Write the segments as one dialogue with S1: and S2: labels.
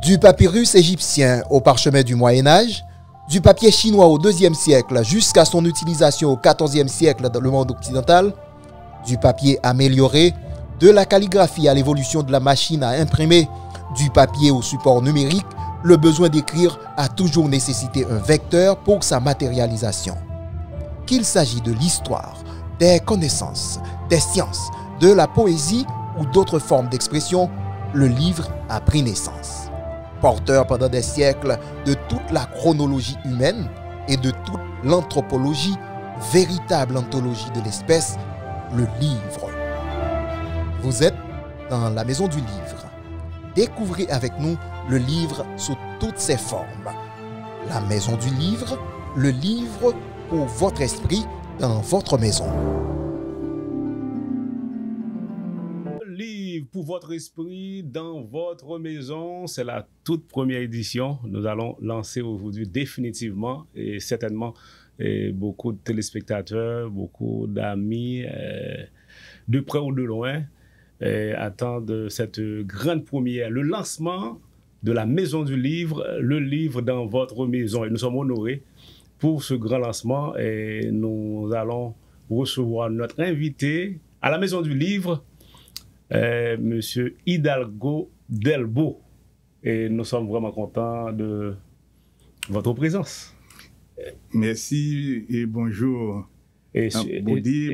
S1: Du papyrus égyptien au parchemin du Moyen-Âge, du papier chinois au IIe siècle jusqu'à son utilisation au XIVe siècle dans le monde occidental, du papier amélioré, de la calligraphie à l'évolution de la machine à imprimer, du papier au support numérique, le besoin d'écrire a toujours nécessité un vecteur pour sa matérialisation. Qu'il s'agit de l'histoire, des connaissances, des sciences, de la poésie ou d'autres formes d'expression, le livre a pris naissance. Porteur pendant des siècles de toute la chronologie humaine et de toute l'anthropologie, véritable anthologie de l'espèce, le livre. Vous êtes dans la Maison du Livre. Découvrez avec nous le livre sous toutes ses formes. La Maison du Livre, le livre pour votre esprit dans votre maison.
S2: Livre pour votre esprit dans votre maison, c'est la toute première édition. Nous allons lancer aujourd'hui définitivement et certainement beaucoup de téléspectateurs, beaucoup d'amis de près ou de loin attendent cette grande première, le lancement de la Maison du Livre, le livre dans votre maison. Et nous sommes honorés pour ce grand lancement et nous allons recevoir notre invité à la Maison du Livre, Monsieur Hidalgo Delbo. Et nous sommes vraiment contents de votre présence.
S3: Merci et bonjour.
S2: Et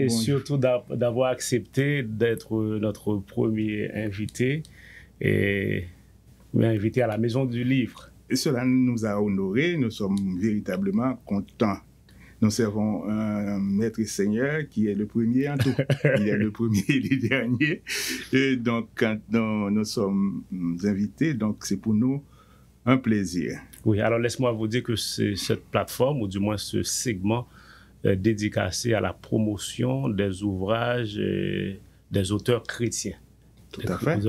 S2: surtout d'avoir accepté d'être notre premier invité et invité à la Maison du Livre.
S3: Et cela nous a honorés, nous sommes véritablement contents. Nous servons un maître et seigneur qui est le premier en tout. Il est le premier et le dernier. Et donc, quand nous sommes invités, donc c'est pour nous un plaisir.
S2: Oui, alors laisse-moi vous dire que c'est cette plateforme, ou du moins ce segment, dédicacé à la promotion des ouvrages des auteurs chrétiens.
S3: Tout à fait.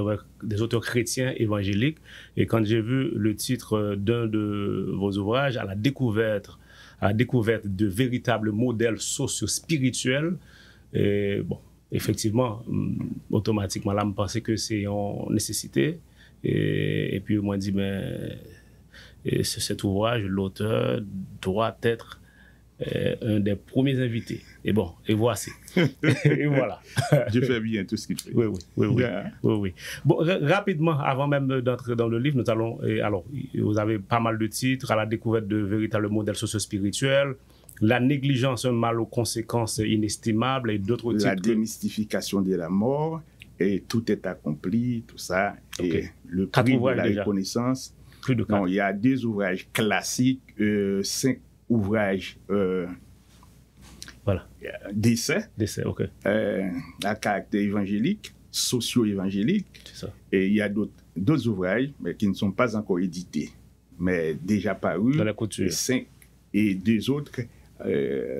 S2: Des auteurs chrétiens évangéliques. Et quand j'ai vu le titre d'un de vos ouvrages, à la découverte de véritables modèles socio-spirituels, bon, effectivement, automatiquement, là, je me pensais que c'est une nécessité. Et puis, moi, je dis, mais cet ouvrage, l'auteur doit être un des premiers invités. Et bon, et voici. Et voilà.
S3: Dieu fait bien tout ce qu'il fait.
S2: Oui. Bon, rapidement, avant même d'entrer dans le livre, nous allons, alors, vous avez pas mal de titres, à la découverte de véritables modèles socio-spirituels, la négligence, un mal aux conséquences inestimables et d'autres titres.
S3: La démystification de la mort, et tout est accompli, tout ça.
S2: Okay.
S3: Et le prix de la reconnaissance.
S2: Plus de 4.
S3: Non, il y a 2 ouvrages classiques, 5 ouvrages
S2: voilà.
S3: D'essai,
S2: ok.
S3: À caractère évangélique, socio-évangélique.
S2: C'est ça.
S3: Et il y a d'autres ouvrages mais qui ne sont pas encore édités, mais déjà parus.
S2: Dans la couture.
S3: 5 et 2 autres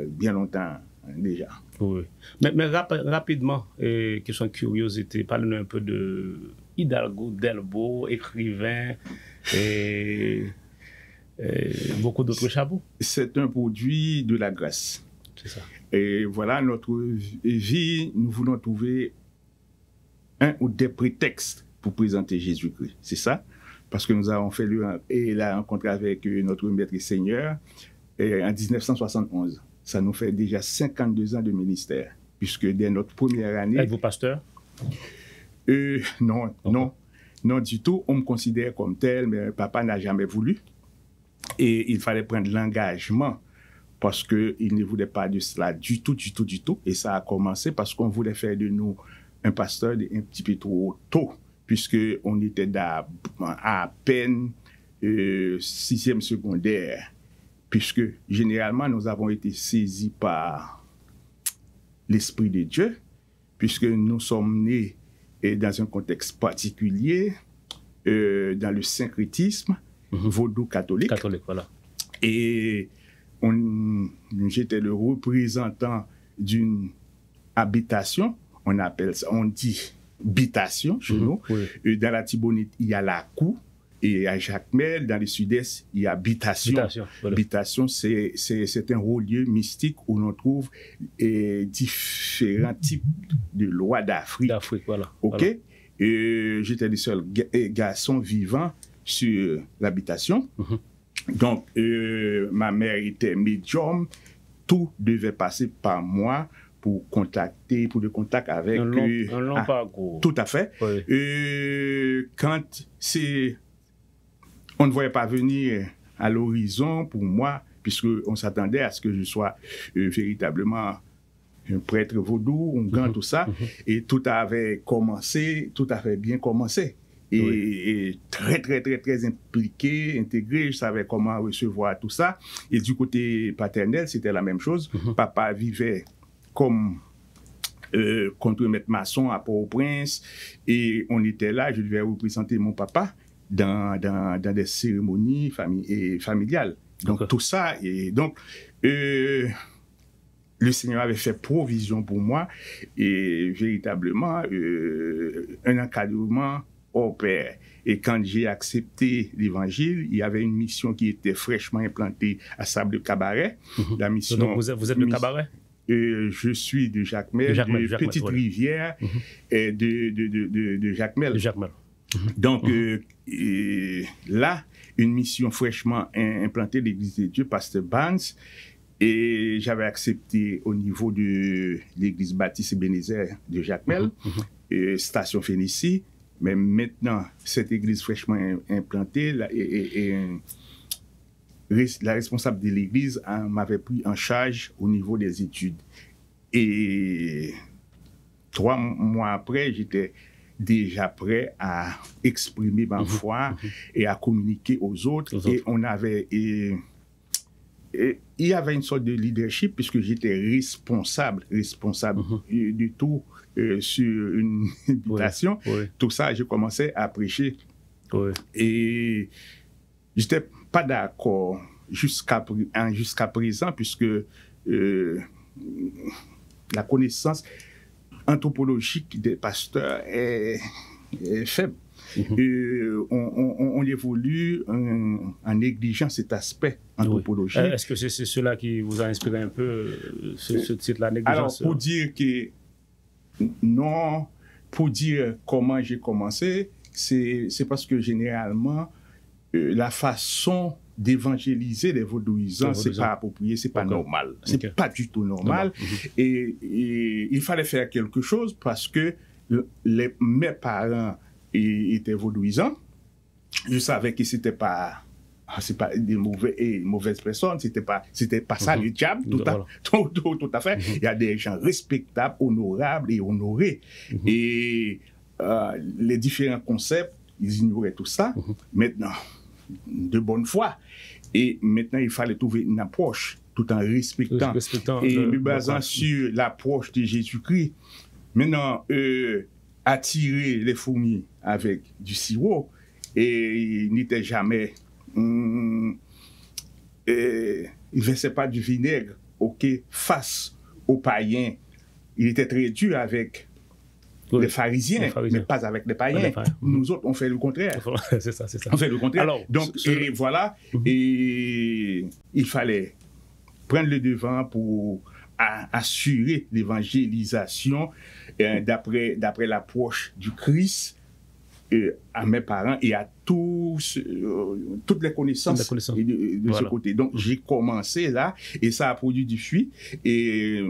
S3: bien longtemps déjà.
S2: Oui. Mais rapidement, question de curiosité, parlez-nous un peu de Hidalgo Delbo, écrivain et beaucoup d'autres chapeaux.
S3: C'est un produit de la grâce.
S2: C'est ça.
S3: Et voilà, notre vie, nous voulons trouver un ou des prétextes pour présenter Jésus-Christ. C'est ça? Parce que nous avons fait la rencontre avec notre maître et seigneur en 1971. Ça nous fait déjà 52 ans de ministère, puisque dès notre première année...
S2: Êtes-vous pasteur?
S3: Non du tout. On me considère comme tel, mais papa n'a jamais voulu. Et il fallait prendre l'engagement parce qu'il ne voulait pas de cela du tout. Et ça a commencé parce qu'on voulait faire de nous un pasteur un petit peu trop tôt, puisqu'on était à peine 6e secondaire, puisque généralement nous avons été saisis par l'Esprit de Dieu, puisque nous sommes nés dans un contexte particulier, dans le syncrétisme, vaudou catholique.
S2: Voilà.
S3: Et j'étais le représentant d'une habitation, on dit habitation chez nous. Oui. Dans la Tibonite, il y a la cour, et à Jacmel, dans le sud-est, il y a habitation.
S2: Voilà.
S3: Habitation, c'est un haut lieu mystique où l'on trouve différents types de lois d'Afrique.
S2: Voilà.
S3: OK?
S2: Voilà.
S3: J'étais le seul garçon vivant sur l'habitation. Donc, ma mère était médium. Tout devait passer par moi pour le contact avec...
S2: Un long parcours.
S3: Tout à fait.
S2: Oui.
S3: Quand on ne voyait pas venir à l'horizon pour moi, puisqu'on s'attendait à ce que je sois véritablement un prêtre vaudou, un gant, tout ça, et tout avait bien commencé. Et très, très, très, très impliqué, intégré, je savais comment recevoir tout ça. Et du côté paternel, c'était la même chose. Papa vivait comme contre-maître maçon à Port-au-Prince, et on était là, je devais représenter mon papa dans des cérémonies familiales. Donc tout ça, et donc le Seigneur avait fait provision pour moi, et véritablement un encadrement au Père. Et quand j'ai accepté l'Évangile, il y avait une mission qui était fraîchement implantée à Sable-Cabaret. La mission.
S2: Donc vous êtes de Cabaret?
S3: Je suis de Jacmel, de Petite Rivière, et de Jacmel. Donc là, une mission fraîchement implantée de l'Église de Dieu, Pasteur Barnes, et j'avais accepté au niveau de l'Église Baptiste Ebenezer de Jacmel, Station Phénicie. Mais maintenant, cette église fraîchement implantée, la responsable de l'église m'avait pris en charge au niveau des études. Et 3 mois après, j'étais déjà prêt à exprimer ma foi et à communiquer aux autres. Et on avait... il y avait une sorte de leadership puisque j'étais responsable de tout sur une invitation. Tout ça, je commençais à prêcher. Et je n'étais pas d'accord jusqu'à présent puisque la connaissance anthropologique des pasteurs est faible. On évolue en négligeant cet aspect anthropologique.
S2: Est-ce que c'est cela qui vous a inspiré un peu, ce titre-là, négligence?
S3: Alors, pour dire que non, pour dire comment j'ai commencé, c'est parce que généralement, la façon d'évangéliser les vaudouisants, c'est pas approprié, c'est pas normal. C'est pas du tout normal. Et il fallait faire quelque chose parce que mes parents étaient vaudouisants. Je savais que c'est pas des mauvaises personnes, c'était pas ça le diable, tout à fait. Il y a des gens respectables, honorables et honorés. Et les différents concepts, ils ignoraient tout ça. Maintenant, de bonne foi. Et maintenant, il fallait trouver une approche tout en respectant et me basant sur l'approche de Jésus-Christ. Maintenant, attirer les fourmis avec du sirop, et il n'était jamais... il ne versait pas du vinaigre, face aux païens. Il était très dur avec les pharisiens, mais pas avec les païens. Nous autres, on fait le contraire.
S2: C'est ça.
S3: On fait le contraire. Alors, donc, et voilà, et il fallait prendre le devant pour assurer l'évangélisation d'après l'approche du Christ à mes parents et à toutes les connaissances de ce côté. Donc, j'ai commencé là et ça a produit du fruit et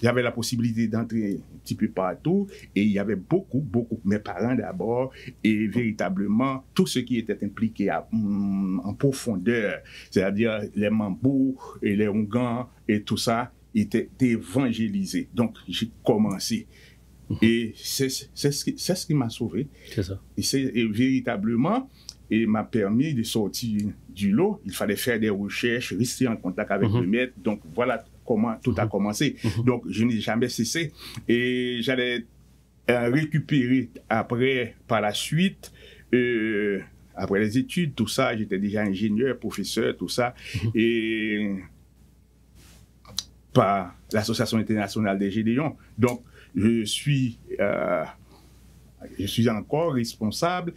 S3: j'avais la possibilité d'entrer un petit peu partout et il y avait beaucoup, mes parents d'abord et véritablement tous ceux qui étaient impliqués en profondeur, c'est-à-dire les Mambous et les Oungans et tout ça, étaient évangélisés. Donc, j'ai commencé. Et c'est ce qui m'a sauvé.
S2: C'est ça.
S3: Et véritablement, et m'a permis de sortir du lot. Il fallait faire des recherches, rester en contact avec le maître. Donc voilà comment tout a commencé. Donc je n'ai jamais cessé. Et j'allais récupérer après, par la suite, après les études, tout ça, j'étais déjà ingénieur, professeur, tout ça. Et par l'Association internationale des Gédéons. Donc, je suis encore responsable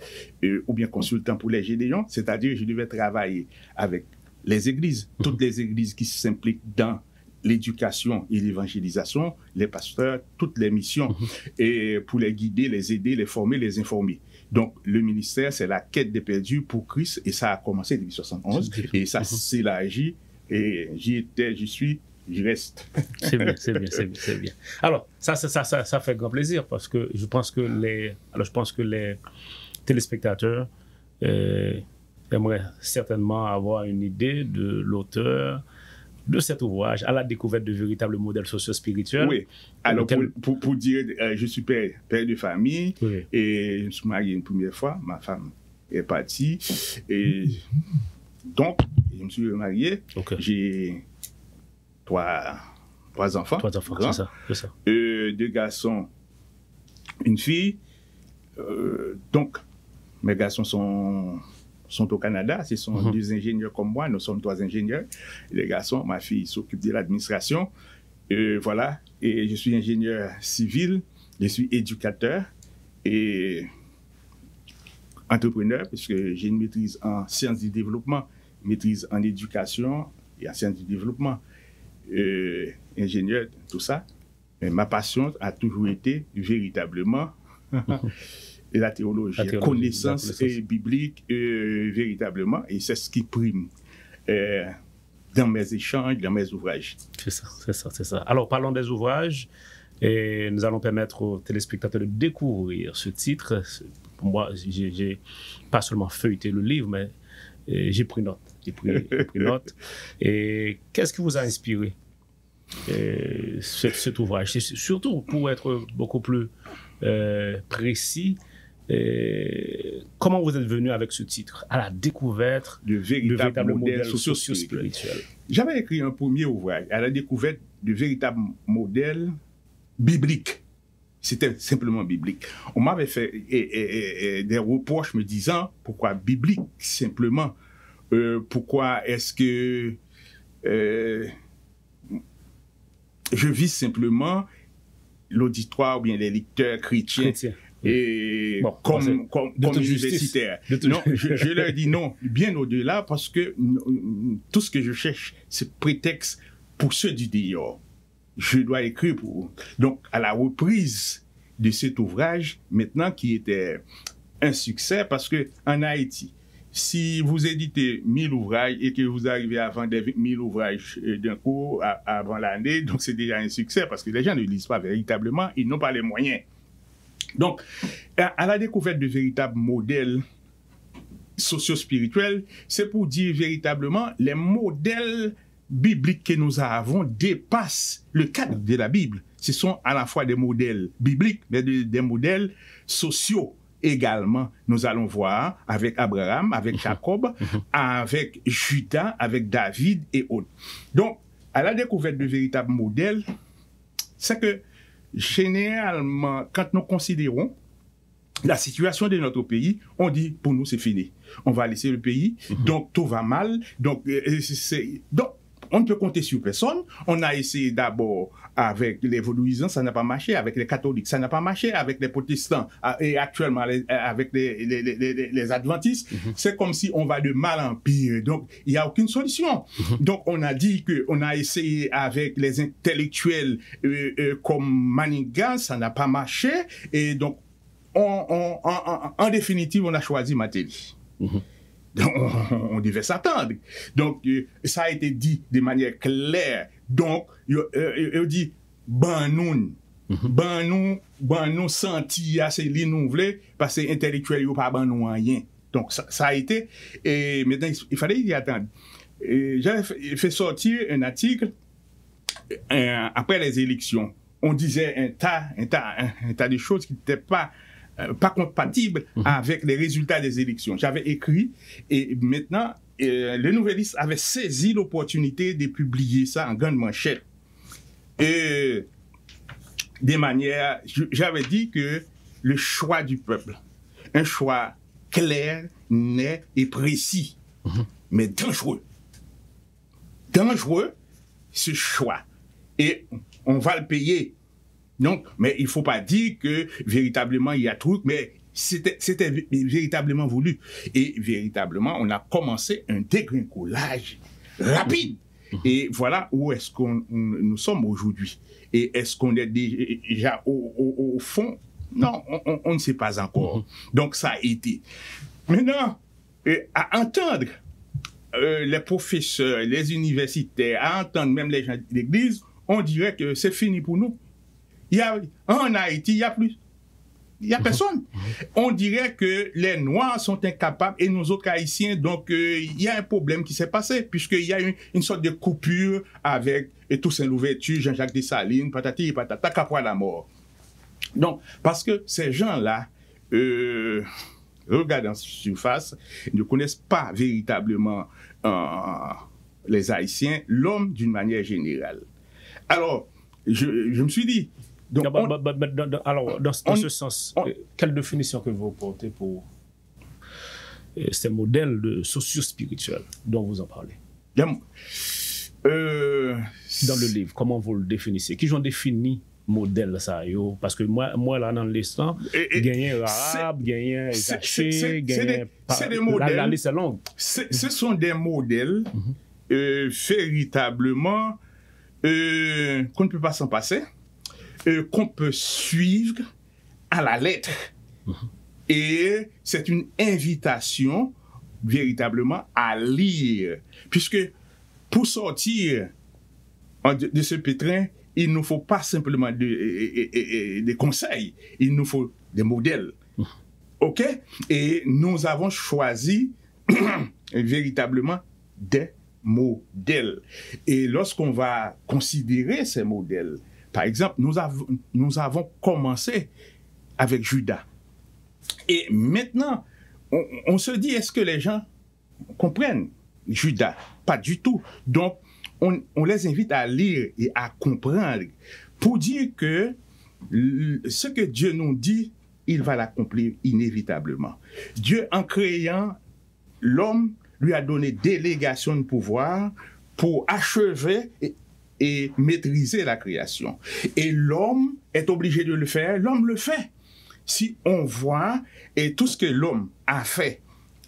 S3: ou bien consultant pour les Gédéons, c'est-à-dire je devais travailler avec les églises, toutes les églises qui s'impliquent dans l'éducation et l'évangélisation, les pasteurs, toutes les missions, et pour les guider, les aider, les former, les informer. Donc, le ministère, c'est la quête des perdus pour Christ, et ça a commencé depuis 1971, et ça s'élargit, et j'y étais, j'y suis, j'y reste.
S2: C'est bien, c'est bien, c'est bien. Alors, ça fait grand plaisir, parce que je pense que les téléspectateurs aimeraient certainement avoir une idée de l'auteur de cet ouvrage, à la découverte de véritables modèles socio-spirituels.
S3: Oui. Alors, pour dire, je suis père de famille,
S2: oui.
S3: Et je me suis marié une première fois, ma femme est partie, et donc, je me suis marié,
S2: Okay.
S3: J'ai trois enfants.
S2: 3 enfants, c'est ça.
S3: 2 garçons, une fille. Donc, mes garçons sont au Canada, ce sont 2 ingénieurs comme moi, nous sommes 3 ingénieurs. Les garçons, ma fille s'occupe de l'administration. Voilà, et je suis ingénieur civil, je suis éducateur et entrepreneur, puisque j'ai une maîtrise en sciences du développement, maîtrise en éducation et en sciences du développement, ingénieur, tout ça. Mais ma passion a toujours été véritablement la théologie, connaissance biblique, véritablement, et c'est ce qui prime dans mes échanges, dans mes ouvrages.
S2: C'est ça. Alors, parlons des ouvrages, et nous allons permettre aux téléspectateurs de découvrir ce titre. Pour moi, j'ai pas seulement feuilleté le livre, mais j'ai pris note. Et qu'est-ce qui vous a inspiré cet ouvrage? C'est surtout pour être beaucoup plus précis. Comment vous êtes venu avec ce titre, à la découverte
S3: de véritables modèles
S2: socio-spirituels?
S3: J'avais écrit un premier ouvrage, à la découverte de véritables modèles bibliques. C'était simplement biblique. On m'avait fait des reproches me disant pourquoi biblique simplement. Pourquoi est-ce que je vise simplement l'auditoire ou bien les lecteurs chrétiens. Et bon, comme universitaire. Non, je leur dis non, bien au-delà, parce que tout ce que je cherche, c'est prétexte pour ceux du dehors. Je dois écrire pour eux. Donc, à la reprise de cet ouvrage, maintenant qui était un succès, parce que en Haïti, si vous éditez 1000 ouvrages et que vous arrivez à vendre 1000 ouvrages d'un coup avant l'année, donc c'est déjà un succès, parce que les gens ne lisent pas véritablement, ils n'ont pas les moyens. Donc, à la découverte de véritables modèles socio-spirituels, c'est pour dire véritablement les modèles bibliques que nous avons dépassent le cadre de la Bible. Ce sont à la fois des modèles bibliques, mais des modèles sociaux également. Nous allons voir avec Abraham, avec Jacob, avec Judas, avec David et autres. Donc, à la découverte de véritables modèles, c'est que généralement, quand nous considérons la situation de notre pays, on dit, pour nous, c'est fini. On va laisser le pays, donc tout va mal. Donc, on ne peut compter sur personne. On a essayé d'abord avec les vaudouisants, ça n'a pas marché. Avec les catholiques, ça n'a pas marché. Avec les protestants et actuellement avec les adventistes, c'est comme si on va de mal en pire. Donc, il n'y a aucune solution. Donc, on a dit qu'on a essayé avec les intellectuels comme Maninga, ça n'a pas marché. Et donc, en définitive, on a choisi Matéli. Donc, on devait s'attendre. Donc, ça a été dit de manière claire. Donc, il dit, ban nous senti assez l'inouvré, parce que intellectuel, il pas ban nous rien. Donc, ça a été, et maintenant, il fallait y attendre. J'avais fait sortir un article, après les élections. On disait un tas de choses qui n'étaient pas compatible avec les résultats des élections. J'avais écrit et maintenant, le Nouvelliste avait saisi l'opportunité de publier ça en grande manchette. Et de manière, j'avais dit que le choix du peuple, un choix clair, net et précis, mais dangereux. Dangereux, ce choix. Et on va le payer. Donc, mais il ne faut pas dire que véritablement il y a truc, mais c'était véritablement voulu. Et véritablement, on a commencé un dégringolage rapide. Et voilà où est-ce qu'on nous sommes aujourd'hui. Et est-ce qu'on est déjà au fond? Non, on ne sait pas encore. Donc ça a été. Maintenant, à entendre les professeurs, les universitaires, à entendre même les gens de l'Église, on dirait que c'est fini pour nous. En Haïti, il n'y a plus. Il n'y a personne. On dirait que les Noirs sont incapables et nous autres Haïtiens, donc il y a un problème qui s'est passé, puisqu'il y a une sorte de coupure avec Toussaint Louverture, Jean-Jacques Dessalines, patati patata, qu'après la mort. Donc, parce que ces gens-là, regardent en surface, ne connaissent pas véritablement les Haïtiens, l'homme d'une manière générale. Alors, je me suis dit, donc,
S2: alors, dans ce sens, quelle définition que vous portez pour ces modèles de socio-spirituels dont vous en parlez? Dans le livre, comment vous le définissez? Qui ont défini modèle ça yo? Parce que moi là dans l'instant, gagner arabe, gagner zaché, gagner
S3: c'est des modèles.
S2: La liste est longue.
S3: Ce sont des modèles véritablement qu'on ne peut pas s'en passer. Qu'on peut suivre à la lettre. Et c'est une invitation véritablement à lire. Puisque pour sortir de ce pétrin, il ne nous faut pas simplement des conseils, il nous faut des modèles. OK? Et nous avons choisi véritablement des modèles. Et lorsqu'on va considérer ces modèles, par exemple, nous avons commencé avec Judas. Et maintenant, on se dit, est-ce que les gens comprennent Judas? Pas du tout. Donc, on les invite à lire et à comprendre pour dire que ce que Dieu nous dit, il va l'accomplir inévitablement. Dieu, en créant l'homme, lui a donné délégation de pouvoir pour achever et maîtriser la création. Et l'homme est obligé de le faire, l'homme le fait. Si on voit et tout ce que l'homme a fait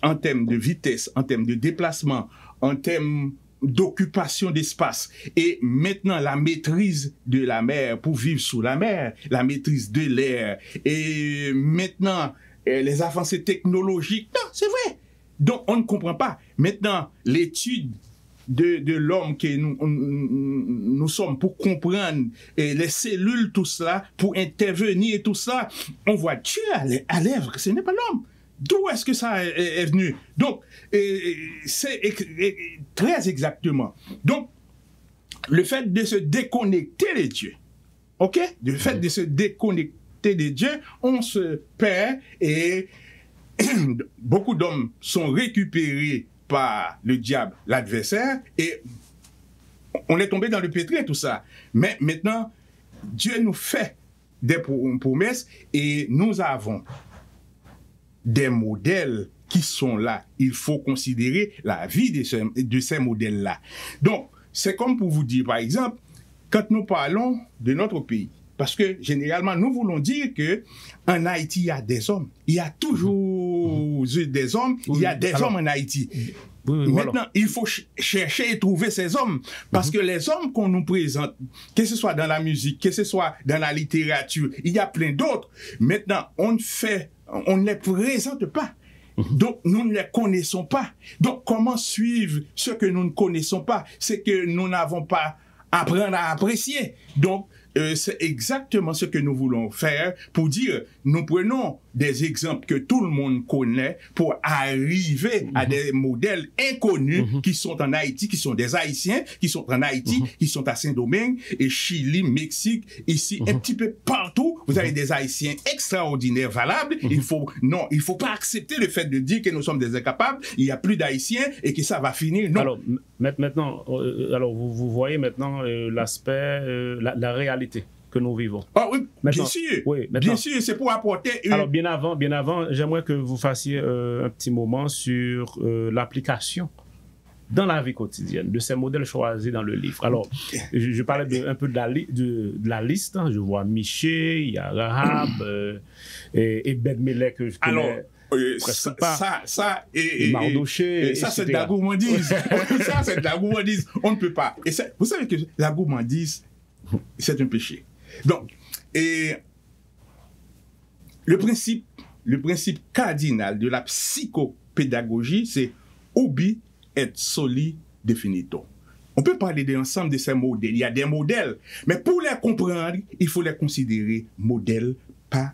S3: en termes de vitesse, en termes de déplacement, en termes d'occupation d'espace, et maintenant la maîtrise de la mer pour vivre sous la mer, la maîtrise de l'air, et maintenant les avancées technologiques, non, c'est vrai. Donc on ne comprend pas. Maintenant, l'étude de l'homme que nous sommes pour comprendre et les cellules, tout cela, pour intervenir et tout ça, on voit Dieu à l'œuvre, ce n'est pas l'homme. D'où est-ce que ça est venu? Donc, c'est très exactement. Donc, le fait de se déconnecter de Dieu, ok? Le fait de se déconnecter de Dieu, on se perd et beaucoup d'hommes sont récupérés par le diable, l'adversaire, et on est tombé dans le pétrin, tout ça. Mais maintenant, Dieu nous fait des promesses et nous avons des modèles qui sont là. Il faut considérer la vie de ces modèles-là. Donc, c'est comme pour vous dire, par exemple, quand nous parlons de notre pays, parce que généralement, nous voulons dire que en Haïti, il y a des hommes. Il y a toujours eu des hommes. Il y a des hommes en Haïti. Maintenant, il faut chercher et trouver ces hommes. Parce que les hommes qu'on nous présente, que ce soit dans la musique, que ce soit dans la littérature, il y a plein d'autres. Maintenant, on ne les présente pas. Donc, nous ne les connaissons pas. Donc, comment suivre ce que nous ne connaissons pas? C'est que nous n'avons pas apprendre à apprécier. Donc, c'est exactement ce que nous voulons faire pour dire, nous prenons des exemples que tout le monde connaît pour arriver à des modèles inconnus qui sont en Haïti, qui sont des Haïtiens, qui sont en Haïti, qui sont à Saint-Domingue, et Chili, Mexique, ici, un petit peu partout, vous avez des Haïtiens extraordinaires, valables. Il faut pas accepter le fait de dire que nous sommes des incapables, il n'y a plus d'Haïtiens et que ça va finir. Non.
S2: Alors, maintenant, vous voyez maintenant l'aspect, la réalité que nous vivons.
S3: Ah oui, maintenant, bien sûr, c'est pour apporter...
S2: Alors, bien avant, j'aimerais que vous fassiez un petit moment sur l'application dans la vie quotidienne de ces modèles choisis dans le livre. Alors, je parlais un peu de la liste. Hein. Je vois Miché, il y a Rahab, et Ben Melek que je connais.
S3: Alors,
S2: Mardoché,
S3: ça c'est de la gourmandise. Ça c'est de la gourmandise. On ne peut pas. Et vous savez que la gourmandise, c'est un péché. Donc, et le principe cardinal de la psychopédagogie, c'est ubi et soli definito. On peut parler d'ensemble de ces modèles. Il y a des modèles, mais pour les comprendre, il faut les considérer modèle par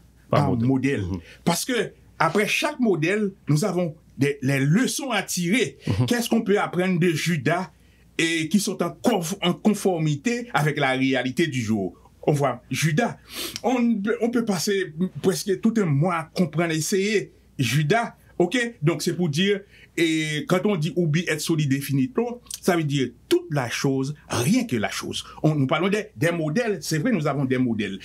S3: modèle. Parce que après chaque modèle, nous avons les leçons à tirer. Qu'est-ce qu'on peut apprendre de Judas et qui sont en conformité avec la réalité du jour? On voit Judas. On peut passer presque tout un mois à comprendre, essayer Judas. Ok? Donc c'est pour dire, et quand on dit ubi et soli definito, ça veut dire toute la chose, rien que la chose. Nous parlons des modèles, c'est vrai, nous avons des modèles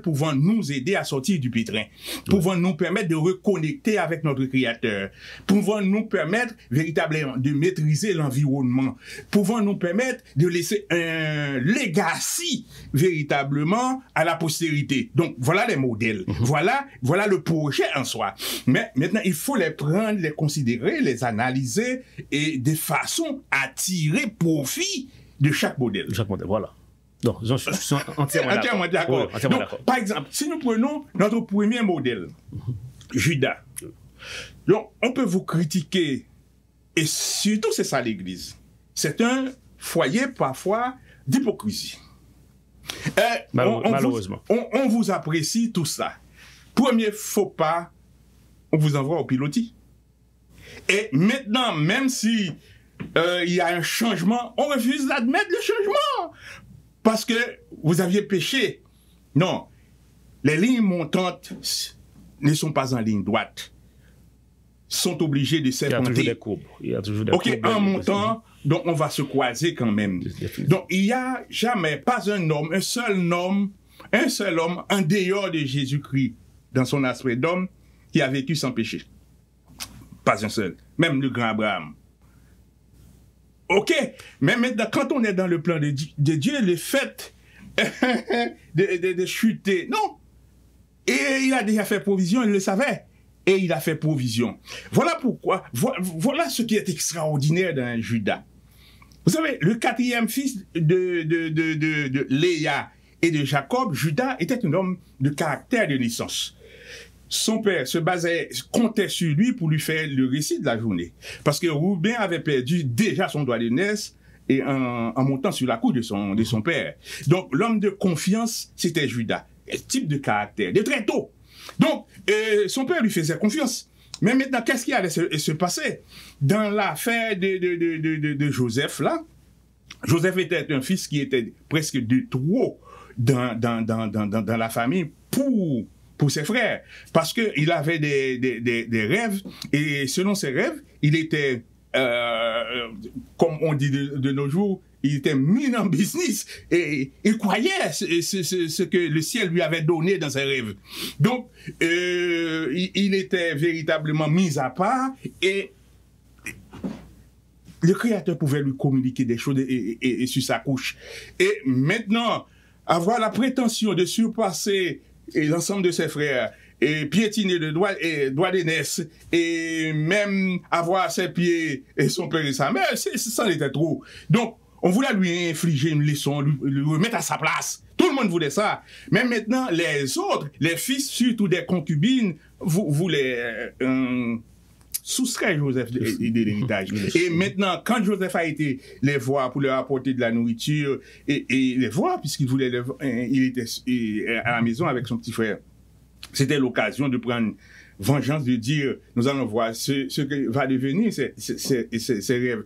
S3: pouvant nous aider à sortir du pétrin, pouvant nous permettre de reconnecter avec notre Créateur, pouvant nous permettre véritablement de maîtriser l'environnement, pouvant nous permettre de laisser un legacy véritablement à la postérité. Donc voilà les modèles, voilà le projet en soi. Mais maintenant, il faut les prendre, les considérer, les analyser et de façon à tirer profit de chaque modèle.
S2: Chaque modèle, voilà. Donc, je suis entièrement d'accord.
S3: Donc, par exemple, si nous prenons notre premier modèle, Judas, donc on peut vous critiquer, et surtout c'est ça l'Église. C'est un foyer parfois d'hypocrisie.
S2: Malheureusement.
S3: On vous apprécie tout ça. Premier faux pas, on vous envoie au pilotis. Et maintenant, même si il y a un changement, on refuse d'admettre le changement. Parce que vous aviez péché. Non. Les lignes montantes ne sont pas en ligne droite. Sont obligées de serpenter.
S2: Il y a toujours des courbes.
S3: Ok, en montant, donc on va se croiser quand même. Donc il n'y a jamais, pas un seul homme en dehors de Jésus-Christ, dans son aspect d'homme, qui a vécu sans péché. Pas un seul. Même le grand Abraham. Ok, mais maintenant, quand on est dans le plan de Dieu, le fait de chuter, non. Et il a déjà fait provision, il le savait. Et il a fait provision. Voilà pourquoi, voilà ce qui est extraordinaire dans Judas. Vous savez, le quatrième fils de Léa et de Jacob, Judas était un homme de caractère de naissance. Son père comptait sur lui pour lui faire le récit de la journée. Parce que Rouben avait perdu déjà son droit d'aînesse et en montant sur la cour de son père. Donc, l'homme de confiance, c'était Judas. Quel type de caractère, de très tôt. Donc, son père lui faisait confiance. Mais maintenant, qu'est-ce qui allait se passer? Dans l'affaire de Joseph, là, Joseph était un fils qui était presque de trop dans la famille pour ses frères, parce qu'il avait des rêves, et selon ses rêves, il était, comme on dit de nos jours, il était mis en business, et il croyait ce que le ciel lui avait donné dans ses rêves. Donc, il était véritablement mis à part, et le Créateur pouvait lui communiquer des choses et sur sa couche. Et maintenant, avoir la prétention de surpasser l'ensemble de ses frères, et piétiner le droit d'aînesse, et même avoir à ses pieds et son père et sa mère, ça en était trop. Donc, on voulait lui infliger une leçon, lui remettre à sa place. Tout le monde voulait ça. Mais maintenant, les autres, les fils, surtout des concubines, voulaient soustraire Joseph de l'héritage. Et maintenant, quand Joseph a été les voir pour leur apporter de la nourriture, et les voir, puisqu'il voulait il était à la maison avec son petit frère, c'était l'occasion de prendre vengeance, de dire, nous allons voir ce que va devenir ces rêves.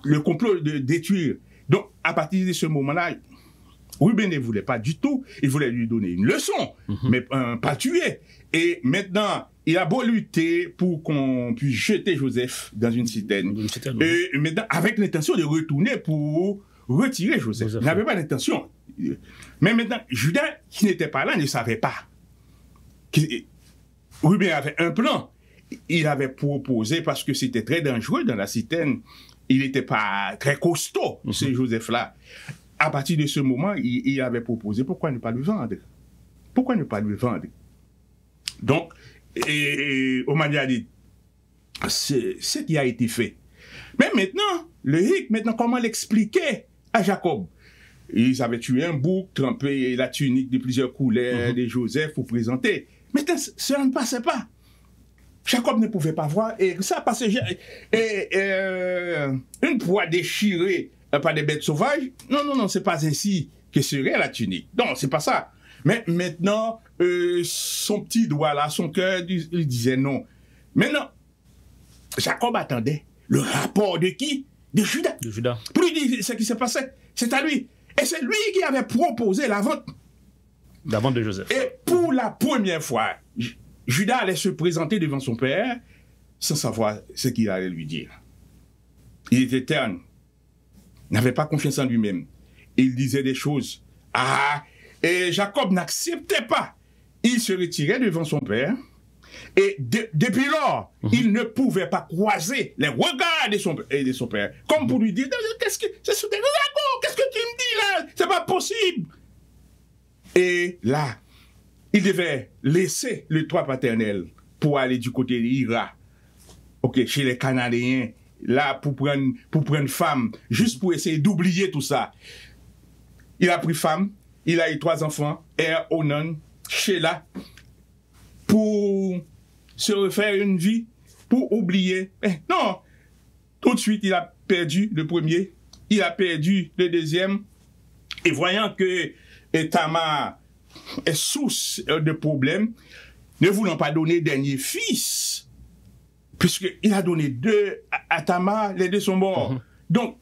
S3: Le complot de détruire. Donc, à partir de ce moment-là, Ruben ne voulait pas du tout, il voulait lui donner une leçon, mais pas tuer. Et maintenant, il a beau lutter pour qu'on puisse jeter Joseph dans une citerne. Et maintenant, avec l'intention de retourner pour retirer Joseph. Il n'avait pas l'intention. Mais maintenant, Judas, qui n'était pas là, ne savait pas. Ruben avait un plan. Il avait proposé, parce que c'était très dangereux dans la citerne, il n'était pas très costaud, ce Joseph-là. À partir de ce moment, il avait proposé, pourquoi ne pas le vendre? Pourquoi ne pas le vendre? Donc, Et on m'a dit, c'est ce qui a été fait. Mais maintenant, le hic, maintenant, comment l'expliquer à Jacob? Ils avaient tué un bouc, trempé la tunique de plusieurs couleurs de Joseph pour présenter. Maintenant, cela ne passait pas. Jacob ne pouvait pas voir, et ça passait. Une proie déchirée par des bêtes sauvages, non, c'est pas ainsi que serait la tunique. Non, c'est pas ça. Mais maintenant, son petit doigt là, son cœur, il disait non. Maintenant, Jacob attendait le rapport de qui? De Judas.
S2: De Judas.
S3: Pour lui dire ce qui s'est passé. C'est à lui. Et c'est lui qui avait proposé la vente.
S2: La vente de Joseph.
S3: Et pour la première fois, Judas allait se présenter devant son père sans savoir ce qu'il allait lui dire. Il était terne, n'avait pas confiance en lui-même. Il disait des choses. Et Jacob n'acceptait pas. Il se retirait devant son père. Et depuis lors, il ne pouvait pas croiser les regards de son père. Comme pour lui dire, qu'est-ce que tu me dis là? C'est pas possible. Et là, il devait laisser le toit paternel pour aller du côté d'Ira. Ok, chez les Canadiens, là, pour prendre femme, juste pour essayer d'oublier tout ça. Il a pris femme, il a eu 3 enfants, Onan, Sheila, pour se refaire une vie, pour oublier. Non, tout de suite, il a perdu le premier, il a perdu le deuxième, et voyant que Tamar est source de problèmes, ne voulant pas donner dernier fils, puisqu'il a donné 2 à Tamar, les 2 sont morts. Donc,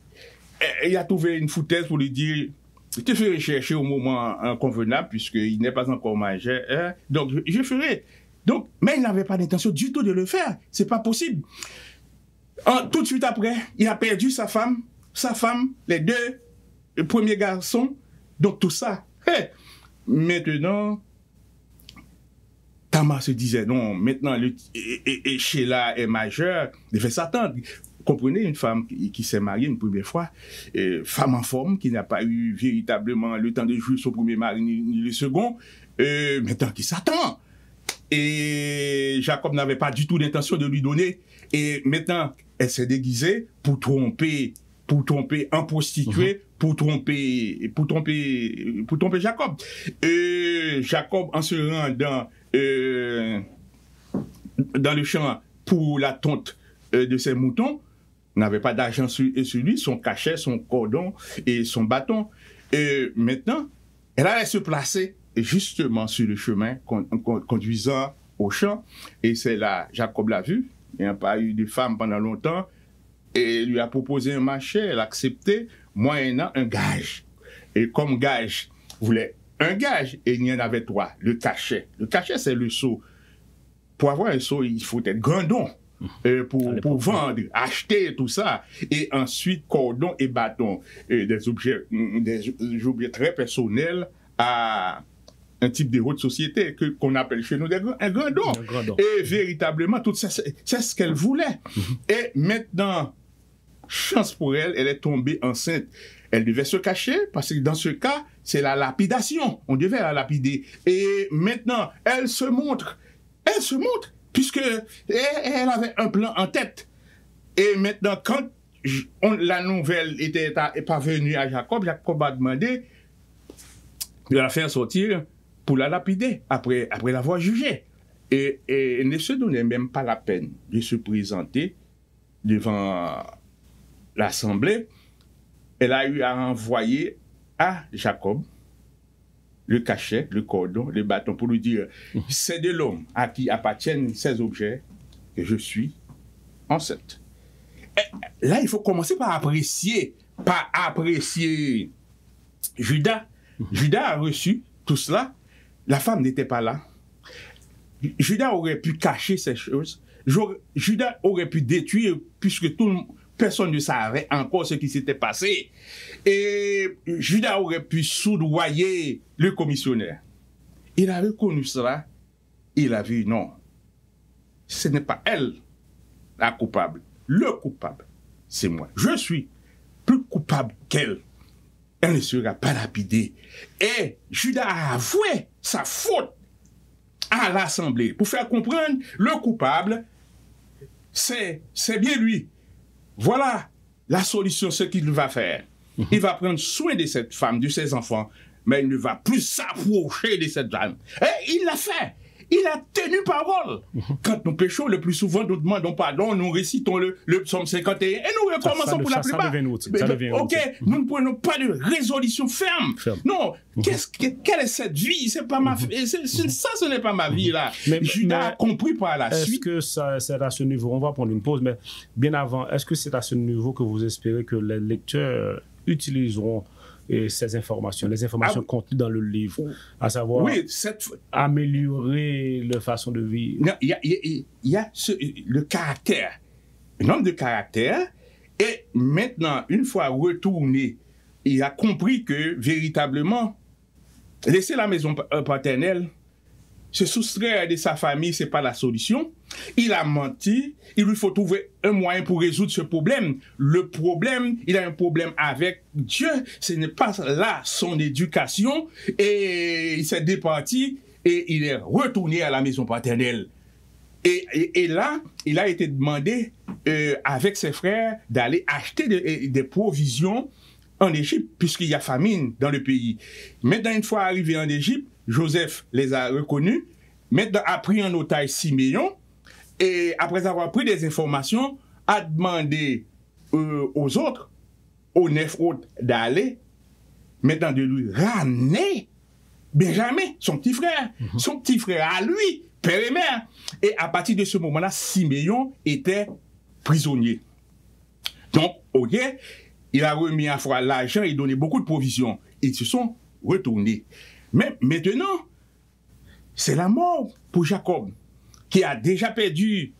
S3: il a trouvé une foutaise pour lui dire, je te ferai chercher au moment convenable, puisqu'il n'est pas encore majeur, donc je ferai. Donc, mais il n'avait pas d'intention du tout de le faire, c'est pas possible. Tout de suite après, il a perdu sa femme, les 2 premiers garçons, donc tout ça. Maintenant, Tamar se disait, non, maintenant, Sheila est majeure, il devait s'attendre. Comprenez, une femme qui s'est mariée une première fois, femme en forme, qui n'a pas eu véritablement le temps de jouir son premier mari ni le second, maintenant qui s'attend. Et Jacob n'avait pas du tout l'intention de lui donner, et maintenant, elle s'est déguisée pour tromper un prostitué, pour tromper Jacob. Jacob, en se rendant dans le champ pour la tonte de ses moutons, n'avait pas d'argent sur lui, son cachet, son cordon et son bâton. Maintenant, elle allait se placer justement sur le chemin conduisant au champ. Et c'est là, Jacob l'a vu, il n'a pas eu de femme pendant longtemps, et lui a proposé un marché, elle a accepté, moyennant un gage. Et comme gage, voulait un gage, et il y en avait 3, le cachet. Le cachet, c'est le seau. Pour avoir un seau, il faut être grandon. Pour vendre, acheter, tout ça. Et ensuite, cordon et bâton. Des objets très personnels à un type de haute société qu'on appelle chez nous un grandon. Et véritablement, tout ça, c'est ce qu'elle voulait. Et maintenant, chance pour elle, elle est tombée enceinte. Elle devait se cacher, parce que dans ce cas, c'est la lapidation. On devait la lapider. Et maintenant, elle se montre. Puisque elle avait un plan en tête. Et maintenant, quand la nouvelle était parvenue à Jacob, Jacob a demandé de la faire sortir pour la lapider, après l'avoir jugée. Et ne se donnait même pas la peine de se présenter devant l'assemblée. Elle a eu à envoyer à Jacob le cachet, le cordon, le bâton, pour lui dire, c'est de l'homme à qui appartiennent ces objets que je suis enceinte. Et là, il faut commencer par apprécier Judas. Judas a reçu tout cela. La femme n'était pas là. Judas aurait pu cacher ces choses. Judas aurait pu détruire, puisque personne ne savait encore ce qui s'était passé. Et Judas aurait pu soudoyer le commissionnaire. Il a reconnu cela. Il a vu, non, ce n'est pas elle la coupable. Le coupable, c'est moi. Je suis plus coupable qu'elle. Elle ne sera pas lapidée. Et Judas a avoué sa faute. A à l'Assemblée pour faire comprendre le coupable, c'est bien lui. Voilà la solution, ce qu'il va faire. Il va prendre soin de cette femme, de ses enfants, mais il ne va plus s'approcher de cette femme. Et il l'a fait. Il a tenu parole. Quand nous péchons, le plus souvent, nous demandons pardon, nous récitons le psaume 51 et nous recommençons pour la plupart. Ok, nous ne prenons pas de résolution ferme. Non, quelle est cette vie? C'est pas ma vie. Ça, ce n'est pas ma vie là. Judas a compris par la suite.
S2: Est-ce que c'est à ce niveau, on va prendre une pause, mais bien avant, est-ce que c'est à ce niveau que vous espérez que les lecteurs utiliseront ces informations, les informations contenues dans le livre, à savoir améliorer leur façon de vivre?
S3: Il y a le caractère, un homme de caractère, et maintenant, une fois retourné, il a compris que véritablement, laisser la maison paternelle, se soustraire de sa famille, ce n'est pas la solution. Il a menti. Il lui faut trouver un moyen pour résoudre ce problème. Le problème, il a un problème avec Dieu. Ce n'est pas là son éducation. Et il s'est départi et il est retourné à la maison paternelle. Et là, il a été demandé avec ses frères d'aller acheter des provisions en Égypte, puisqu'il y a famine dans le pays. Maintenant, une fois arrivé en Égypte, Joseph les a reconnus, maintenant a pris en otage Siméon, et après avoir pris des informations, a demandé aux autres, aux 9 autres, d'aller, maintenant de lui ramener Benjamin, son petit frère à lui, père et mère. Et à partir de ce moment-là, Siméon était prisonnier. Donc, ok, il a remis à fois l'argent, il donnait beaucoup de provisions. Ils se sont retournés. Mais maintenant, c'est la mort pour Jacob, qui a déjà perdu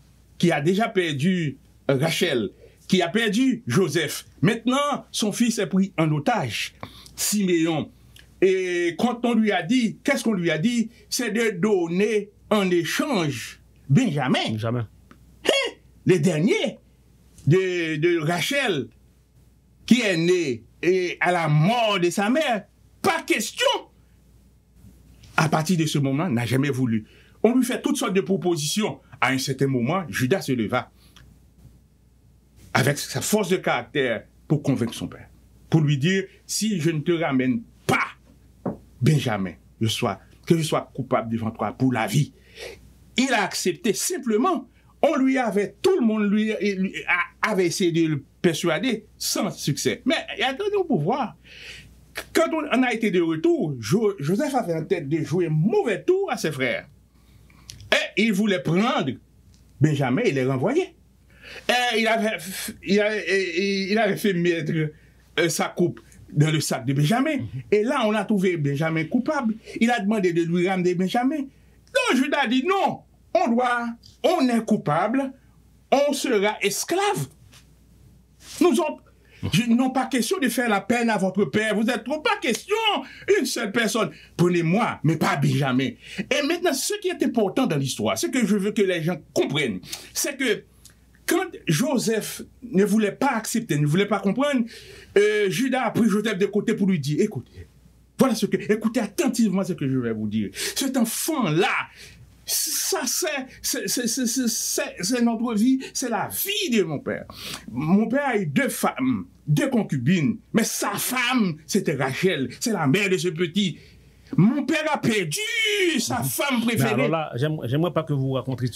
S3: Rachel, qui a perdu Joseph. Maintenant, son fils est pris en otage, Siméon. Et quand on lui a dit, qu'est-ce qu'on lui a dit? C'est de donner en échange Benjamin. Le dernier de Rachel, qui est né à la mort de sa mère. Pas question. À partir de ce moment, n'a jamais voulu. On lui fait toutes sortes de propositions. À un certain moment, Judas se leva avec sa force de caractère pour convaincre son père. Pour lui dire, si je ne te ramène pas Benjamin, que je sois coupable devant toi pour la vie. Il a accepté simplement. Tout le monde avait essayé de le persuader sans succès. Mais attendez au pouvoir. Quand on a été de retour, Joseph avait en tête de jouer mauvais tour à ses frères. Et il voulait prendre Benjamin et les renvoyer. Et il avait fait mettre sa coupe dans le sac de Benjamin. Et là, on a trouvé Benjamin coupable. Il a demandé de lui ramener Benjamin. Donc Judas a dit non, on est coupable, on sera esclave. Nous autres, non pas question de faire la peine à votre père. Vous êtes trop, pas question. Une seule personne. Prenez-moi, mais pas Benjamin. Et maintenant, ce qui est important dans l'histoire, ce que je veux que les gens comprennent, c'est que quand Joseph ne voulait pas accepter, ne voulait pas comprendre, Judas a pris Joseph de côté pour lui dire, écoutez, écoutez attentivement ce que je vais vous dire. Cet enfant-là, ça c'est notre vie, c'est la vie de mon père. Mon père a eu 2 femmes, 2 concubines, mais sa femme, c'était Rachel, c'est la mère de ce petit. Mon père a perdu sa femme préférée.
S2: Alors là, j'aimerais pas que vous racontiez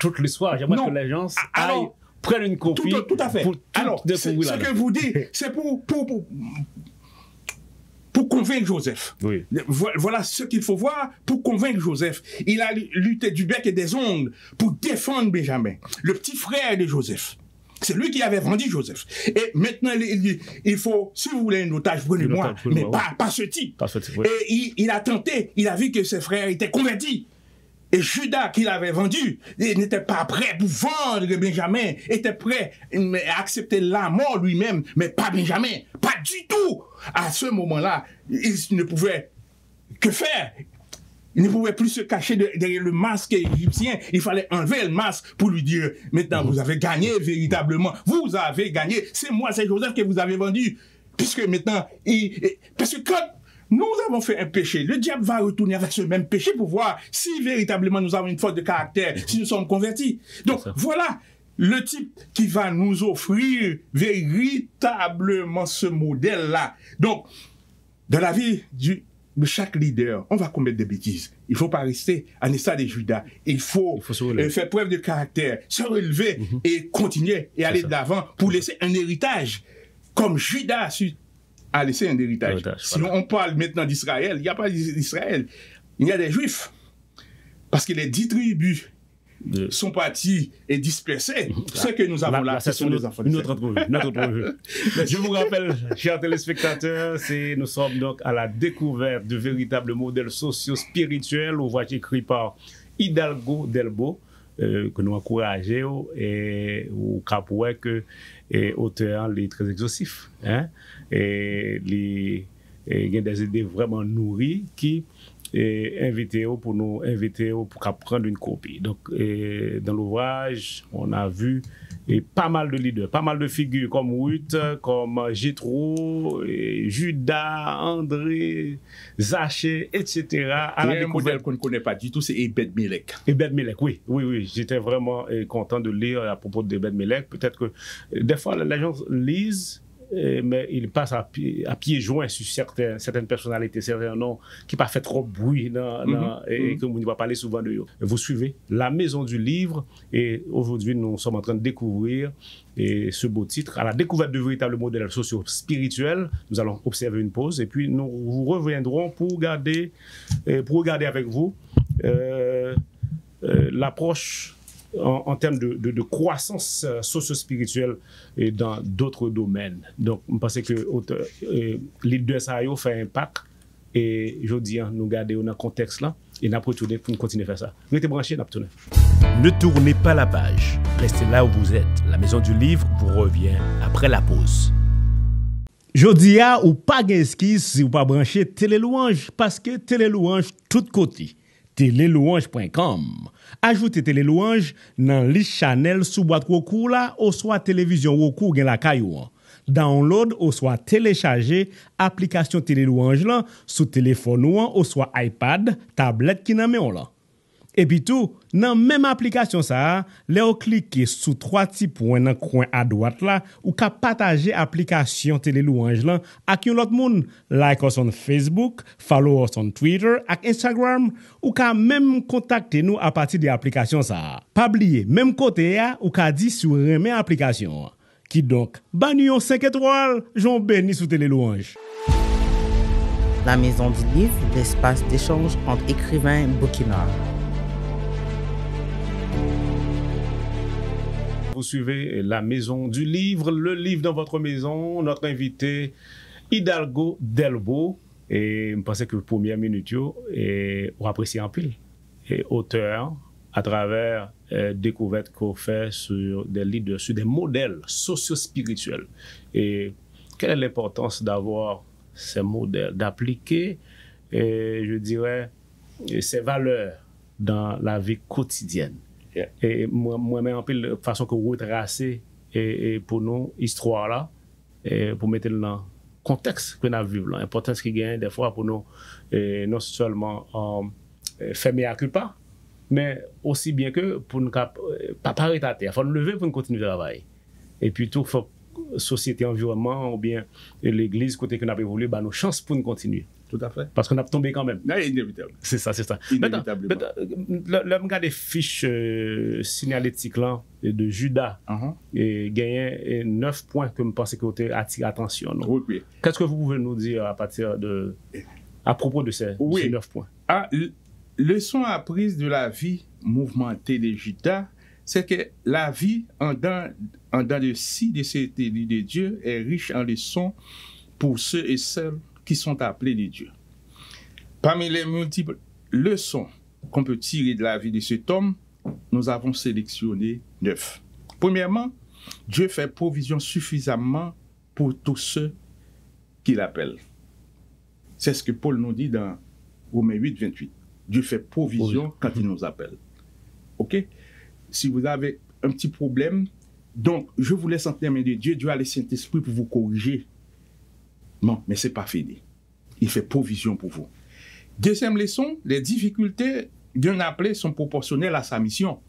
S2: toute l'histoire, j'aimerais que les gens prennent une copie.
S3: Tout à fait. Alors, ce que je vous dis, c'est pour convaincre Joseph.
S2: Oui.
S3: Voilà ce qu'il faut voir pour convaincre Joseph. Il a lutté du bec et des ongles pour défendre Benjamin, le petit frère de Joseph. C'est lui qui avait vendu Joseph. Et maintenant, il dit, il faut, si vous voulez un otage, prenez-moi, mais pas ce type.
S2: Oui.
S3: Et il a tenté, il a vu que ses frères étaient convertis. Et Judas, qui l'avait vendu, n'était pas prêt pour vendre Benjamin, était prêt à accepter la mort lui-même, mais pas Benjamin, pas du tout. À ce moment-là, il ne pouvait que faire. Il ne pouvait plus se cacher derrière le masque égyptien. Il fallait enlever le masque pour lui dire, maintenant vous avez gagné véritablement. Vous avez gagné. C'est moi, c'est Joseph que vous avez vendu. Puisque maintenant, parce que quand nous avons fait un péché. Le diable va retourner avec ce même péché pour voir si véritablement nous avons une force de caractère, si nous sommes convertis. Donc voilà le type qui va nous offrir véritablement ce modèle-là. Donc, dans la vie de chaque leader, on va commettre des bêtises. Il ne faut pas rester à l'état de Judas. Il faut faire preuve de caractère, se relever et continuer et aller de l'avant pour laisser un héritage comme Judas a laissé un héritage. Sinon, on parle maintenant d'Israël. Il n'y a pas d'Israël. Il y a des Juifs. Parce que les 10 tribus sont partis et dispersés. Ce que nous avons là, ce sont les enfants de
S2: notre entrevue. Je vous rappelle, chers téléspectateurs, nous sommes donc à la découverte de véritables modèles socio-spirituels, ouvrage écrit par Hidalgo Delbo, que nous encourageons et au cas où que auteur est très exhaustif. Hein? Il y a des idées vraiment nourries qui pour nous inviter pour prendre une copie. Donc, dans l'ouvrage, on a vu pas mal de leaders, pas mal de figures comme Ruth, comme Jétro, Judas, André, Zachée, etc.
S3: Il y a un modèle qu'on ne connaît pas du tout, c'est Ebed-Melech.
S2: Ebed-Melech, oui. J'étais vraiment content de lire à propos d'Ebed-Melech. Peut-être que des fois, les gens lisent, mais il passe à pieds joints sur certaines personnalités, certains noms qui n'ont pas fait trop de bruit et que vous ne va parler souvent de eux. Vous suivez La Maison du Livre et aujourd'hui nous sommes en train de découvrir ce beau titre. À la découverte de véritables modèles socio-spirituels, nous allons observer une pause et puis nous vous reviendrons pour regarder avec vous l'approche en termes de croissance socio-spirituelle et dans d'autres domaines. Donc, je pense que l'idée de ça fait impact et je dis, nous garder dans le contexte là et nous retourner pour continuer à faire ça. Restez branchés, nous retournons.
S4: Ne tournez pas la page. Restez là où vous êtes. La Maison du Livre vous revient après la pause.
S5: Jodia ou pas d'esquisse si vous pas branché Télé Louange parce que Télé Louange tout côté. Télélouange.com. Ajoutez Télé Louange dans le channel sous boîte Roku là ou soit télévision Roku gen la kayou. Download ou soit télécharger application Télé Louange là sous téléphone ou soit iPad, tablette qui nan men là. Et puis tout, dans même application ça, là vous cliquez sur 3 petits points dans coin à droite là, ou ka partager application Télé Louange là avec un autre monde, like us on Facebook, follow us on Twitter, ak Instagram, ou ka même contacter nous à partir de l'application ça. Pas oublier, même côté ya, ou ka dit sur remet application. Qui donc, banyon 5 étoiles, j'en bénis sous Télé Louange.
S6: La Maison du Livre, l'espace d'échange entre écrivains bouquineurs.
S2: Vous suivez La Maison du Livre, le livre dans votre maison. Notre invité, Hidalgo Delbo. Et je pense que la première minute, on apprécie en pile. Et auteur, à travers découvertes qu'on fait sur des leaders, sur des modèles socio-spirituels. Et quelle est l'importance d'avoir ces modèles, d'appliquer, je dirais, ces valeurs dans la vie quotidienne? Et moi-même, un peu de façon que retracer et pour nous, histoire là, et pour mettre dans le contexte que nous vivons, l'importance qu'il gagne des fois pour nous, non seulement faire mea culpa, mais aussi bien que pour nous pas arrêter à terre, il faut nous lever pour nous continuer à travailler. Et puis tout, faut société, environnement, ou bien l'église, côté que nous avons évolué, bah, nos chances pour nous continuer.
S3: Tout à fait.
S2: Parce qu'on a tombé quand même.
S3: Non, inévitable.
S2: C'est ça.
S3: Inévitablement.
S2: Là, je regarde des fiches signalétiques là, de Judas. Et gagné 9 points que je pense que vous attiré l'attention.
S3: Oui.
S2: Qu'est-ce que vous pouvez nous dire à propos de ces 9 points?
S3: Leçon apprise de la vie mouvementée de Judas, c'est que la vie en dans le si de cet élu de Dieu est riche en leçons pour ceux et celles qui sont appelés de Dieu. Parmi les multiples leçons qu'on peut tirer de la vie de cet homme, nous avons sélectionné 9. Premièrement, Dieu fait provision suffisamment pour tous ceux qu'il appelle. C'est ce que Paul nous dit dans Romains 8, 28. Dieu fait provision quand il nous appelle. OK? Si vous avez un petit problème, donc je vous laisse entre les mains de Dieu. Dieu a le Saint-Esprit pour vous corriger. Non, mais ce n'est pas fini. il fait provision pour vous. Deuxième leçon, les difficultés d'un appelé sont proportionnelles à sa mission.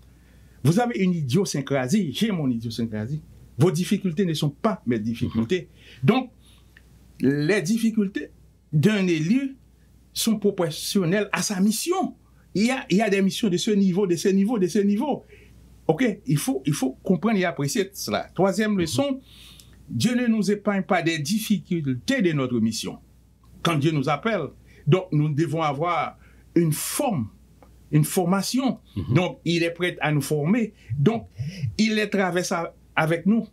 S3: Vous avez une idiosyncrasie, j'ai mon idiosyncrasie. Vos difficultés ne sont pas mes difficultés. Donc, les difficultés d'un élu sont proportionnelles à sa mission. Il y a des missions de ce niveau, de ce niveau, de ce niveau. OK, il faut comprendre et apprécier cela. Troisième leçon, Dieu ne nous épargne pas des difficultés de notre mission. Quand Dieu nous appelle, donc nous devons avoir une formation. Donc, il est prêt à nous former. Donc, il les traverse avec nous.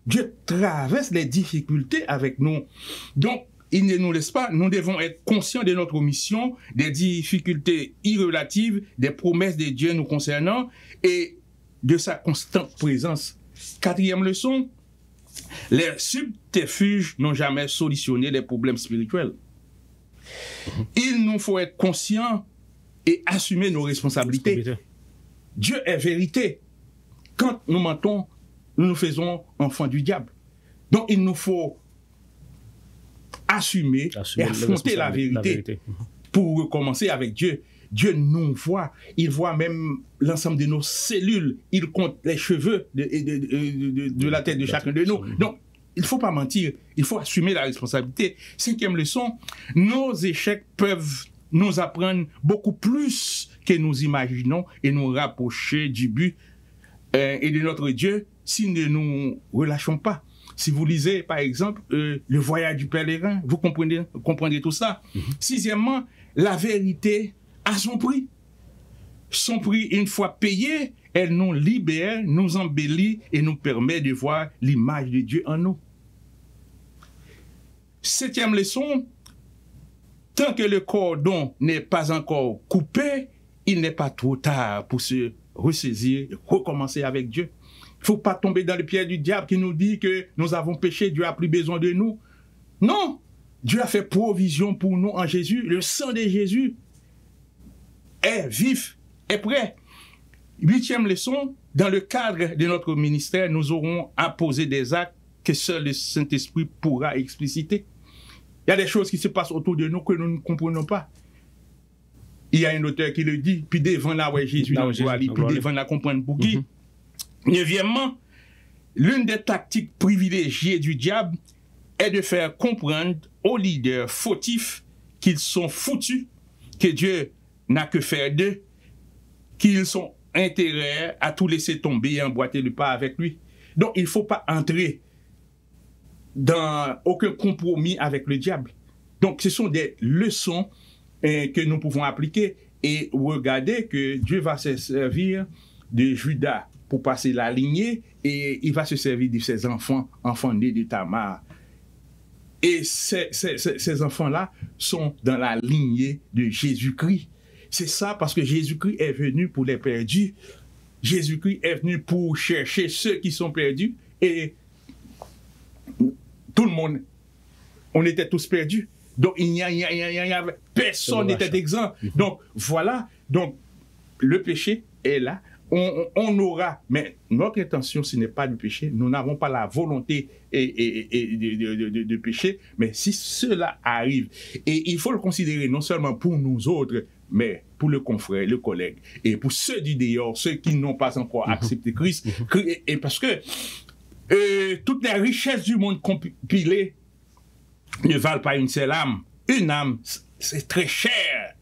S3: Dieu traverse les difficultés avec nous. Donc, il ne nous laisse pas. Nous devons être conscients de notre mission, des difficultés irrelatives, des promesses de Dieu nous concernant et de sa constante présence. Quatrième leçon, les subterfuges n'ont jamais solutionné les problèmes spirituels. Il nous faut être conscients et assumer nos responsabilités. Dieu est vérité. Quand nous mentons, nous nous faisons enfants du diable. Donc il nous faut assumer et affronter la vérité pour recommencer avec Dieu. Dieu nous voit, il voit même l'ensemble de nos cellules, il compte les cheveux de la tête de chacun de nous. Donc, il ne faut pas mentir, il faut assumer la responsabilité. Cinquième leçon, nos échecs peuvent nous apprendre beaucoup plus que nous imaginons et nous rapprocher du but et de notre Dieu si nous ne nous relâchons pas. Si vous lisez, par exemple, le voyage du pèlerin, vous comprenez tout ça. Sixièmement, la vérité a son prix. Son prix, une fois payé, elle nous libère, nous embellit et nous permet de voir l'image de Dieu en nous. Septième leçon, tant que le cordon n'est pas encore coupé, il n'est pas trop tard pour se ressaisir et recommencer avec Dieu. Il ne faut pas tomber dans le piège du diable qui nous dit que nous avons péché, Dieu a plus besoin de nous. Non, Dieu a fait provision pour nous en Jésus. Le sang de Jésus est vif, est prêt. Huitième leçon, dans le cadre de notre ministère, nous aurons à poser des actes que seul le Saint-Esprit pourra expliciter. Il y a des choses qui se passent autour de nous que nous ne comprenons pas. Il y a un auteur qui le dit, puis devant la ouais, Jésus, puis devant la comprendre pour qui. Neuvièmement, l'une des tactiques privilégiées du diable est de faire comprendre aux leaders fautifs qu'ils sont foutus, que Dieu n'a que faire d'eux, qu'ils sont intérêt à tout laisser tomber et emboîter le pas avec lui. Donc, il ne faut pas entrer dans aucun compromis avec le diable. Donc, ce sont des leçons que nous pouvons appliquer et regarder que Dieu va se servir de Judas pour passer la lignée et il va se servir de ses enfants nés de Tamar. Et ces enfants-là sont dans la lignée de Jésus-Christ. C'est ça parce que Jésus-Christ est venu pour les perdus. Jésus-Christ est venu pour chercher ceux qui sont perdus et tout le monde, on était tous perdus. Donc, personne n'était exempt. Donc, voilà. Donc, le péché est là. On aura, mais notre intention, ce n'est pas du péché. Nous n'avons pas la volonté de pécher. Mais si cela arrive, et il faut le considérer non seulement pour nous autres, mais pour le confrère, le collègue, et pour ceux du dehors, ceux qui n'ont pas encore accepté Christ. Et parce que toutes les richesses du monde compilées ne valent pas une seule âme. Une âme, c'est très cher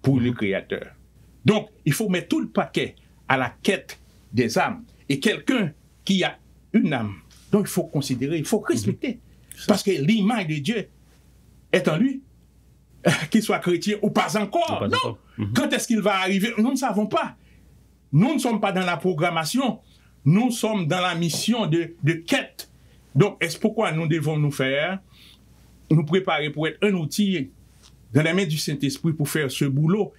S3: pour le Créateur. Donc, il faut mettre tout le paquet à la quête des âmes. Et quelqu'un qui a une âme, donc il faut considérer, il faut respecter. Parce que l'image de Dieu est en lui. Qu'il soit chrétien ou pas encore. Non. Quand est-ce qu'il va arriver? Nous ne savons pas. Nous ne sommes pas dans la programmation. Nous sommes dans la mission de quête. Donc, est-ce pourquoi nous devons nous préparer pour être un outil dans les mains du Saint-Esprit pour faire ce boulot?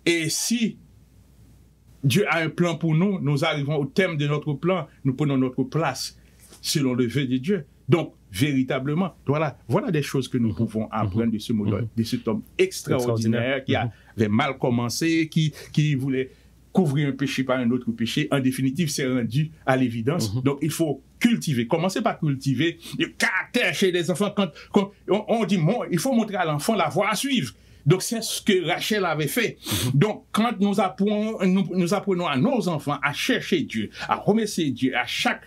S3: Et si Dieu a un plan pour nous, nous arrivons au terme de notre plan, nous prenons notre place selon le vœu de Dieu. Donc, véritablement, voilà des choses que nous pouvons apprendre de ce modèle, de cet homme extraordinaire qui avait mal commencé, qui voulait couvrir un péché par un autre péché. En définitive, c'est rendu à l'évidence. Donc, il faut cultiver. Commencez par cultiver le caractère chez les enfants. Quand on dit, il faut montrer à l'enfant la voie à suivre. Donc, c'est ce que Rachel avait fait. Donc, quand nous apprenons à nos enfants à chercher Dieu, à remercier Dieu, à chaque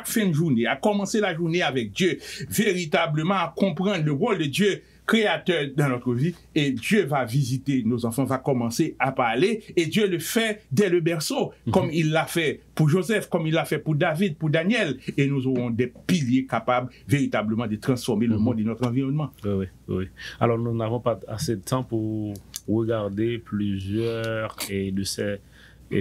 S3: fin de journée, à commencer la journée avec Dieu, véritablement à comprendre le rôle de Dieu créateur dans notre vie, et Dieu va visiter nos enfants, va commencer à parler, et Dieu le fait dès le berceau, comme il l'a fait pour Joseph, comme il l'a fait pour David, pour Daniel, et nous aurons des piliers capables véritablement de transformer le monde et notre environnement.
S2: Oui. Alors, nous n'avons pas assez de temps pour regarder plusieurs de ces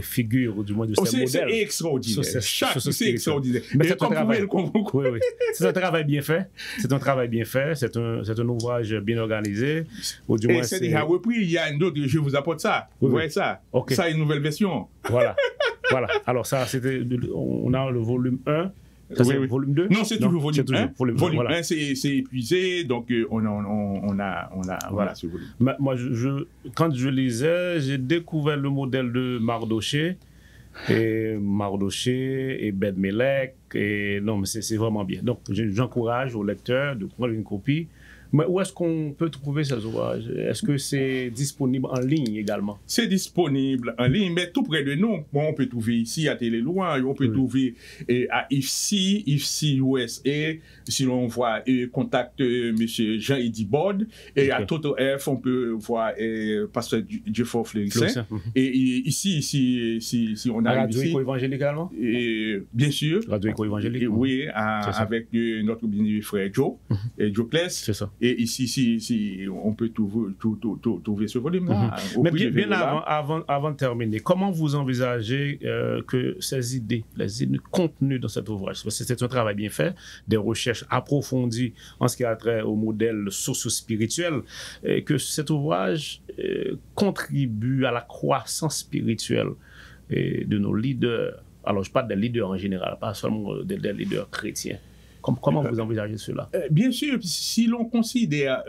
S2: figures, du moins de ces modèles.
S3: C'est extraordinaire. C'est extraordinaire.
S2: Mais c'est un travail. Oui. C'est un travail bien fait. C'est un travail bien fait. C'est un ouvrage bien organisé. Ou du moins,
S3: c'est déjà repris. Il y a une autre, je vous apporte ça. Vous voyez ça?
S2: Okay.
S3: Ça, une nouvelle version.
S2: Voilà. Alors, ça, on a le volume 1. Ça, c'est volume 2?
S3: Non, c'est toujours volume 1. Volume 1, c'est épuisé, donc on a voilà ce volume.
S2: Moi, quand je lisais, j'ai découvert le modèle de Mardoché et Ben-Melech. Non, mais c'est vraiment bien. Donc, j'encourage aux lecteurs de prendre une copie. Mais où est-ce qu'on peut trouver ces ouvrages? Est-ce que c'est disponible en ligne également?
S3: C'est disponible en ligne, mais tout près de nous. Bon, on peut trouver ici à Télé Louange, on peut trouver à IFCI USA. Si l'on voit, contacte M. Jean-Eddy Bode. Et à Total F, on peut voir Pasteur Jeffrey Fleurissin. Et ici, on a
S2: Radio Éco-Évangélique également?
S3: Bien sûr.
S2: Radio Éco-Évangélique.
S3: Oui, avec notre bien-aimé frère Joe Kless.
S2: C'est ça.
S3: Et ici, on peut trouver ce volume-là.
S2: Mais bien avant de terminer, comment vous envisagez que ces idées, les idées contenues dans cet ouvrage, parce que c'est un travail bien fait, des recherches approfondies en ce qui a trait au modèle socio-spirituel, et que cet ouvrage contribue à la croissance spirituelle de nos leaders. Alors, je parle des leaders en général, pas seulement des leaders chrétiens. Comment vous envisagez cela?
S3: Bien sûr, si l'on considère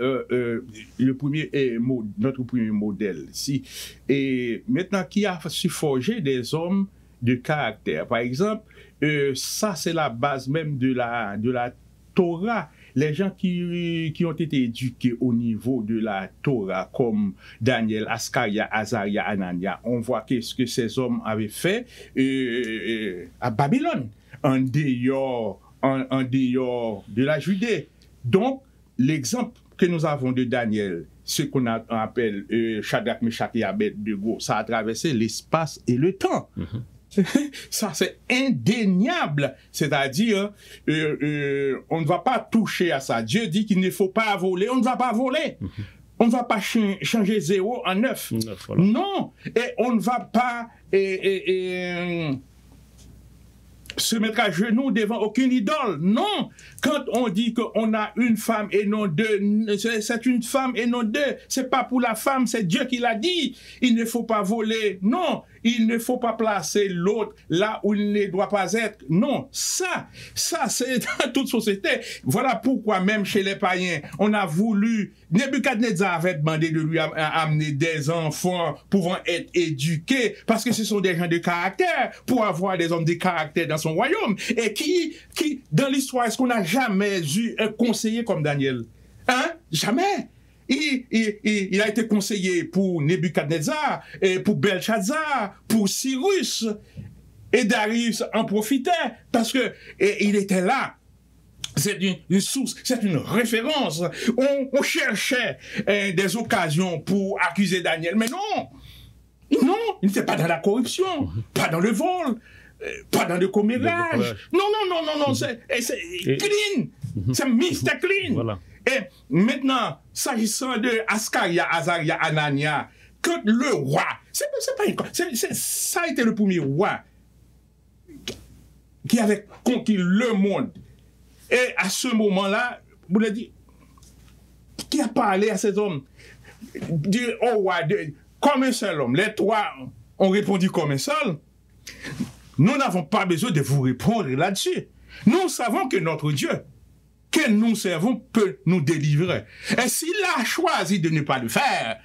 S3: notre premier modèle, et maintenant qui a su forger des hommes de caractère, par exemple, ça c'est la base même de la Torah. Les gens qui ont été éduqués au niveau de la Torah, comme Daniel, Askaria, Azaria, Anania, on voit qu'est-ce que ces hommes avaient fait à Babylone, en dehors de la Judée. Donc, l'exemple que nous avons de Daniel, ce qu'on appelle Shadrach, Meshach et Abed-Nego, ça a traversé l'espace et le temps. Ça, c'est indéniable. C'est-à-dire, on ne va pas toucher à ça. Dieu dit qu'il ne faut pas voler. On ne va pas voler. On ne va pas changer 0 en 9. Voilà. Non. Et on ne va pas se mettre à genoux devant aucune idole. Non. Quand on dit qu'on a une femme et non deux, c'est une femme et non deux. C'est pas pour la femme, c'est Dieu qui l'a dit. Il ne faut pas voler. Non. Il ne faut pas placer l'autre là où il ne doit pas être. Non. Ça c'est dans toute société. Voilà pourquoi même chez les païens, on a voulu, Nebuchadnezzar avait demandé de lui amener des enfants pouvant être éduqués, parce que ce sont des gens de caractère, pour avoir des hommes de caractère dans son royaume. Et qui dans l'histoire, est-ce qu'on n'a jamais eu un conseiller comme Daniel? Hein? Jamais. Il a été conseiller pour Nebuchadnezzar, et pour Belshazzar, pour Cyrus. Et Darius en profitait, parce que il était là. C'est une source, c'est une référence. On cherchait des occasions pour accuser Daniel, mais non. Non, il n'était pas dans la corruption, pas dans le vol, pas dans le commérage. Non, c'est clean. C'est Mr. Clean. Voilà. Et maintenant, s'agissant de Askaria, Azaria, Anania, quand le roi, ça a été le premier roi qui avait conquis le monde. Et à ce moment-là, vous l'avez dit, qui a parlé à ces hommes? Dit au roi, comme un seul homme. Les trois ont répondu comme un seul. Nous n'avons pas besoin de vous répondre là-dessus. Nous savons que notre Dieu, que nous servons, peut nous délivrer. Et s'il a choisi de ne pas le faire,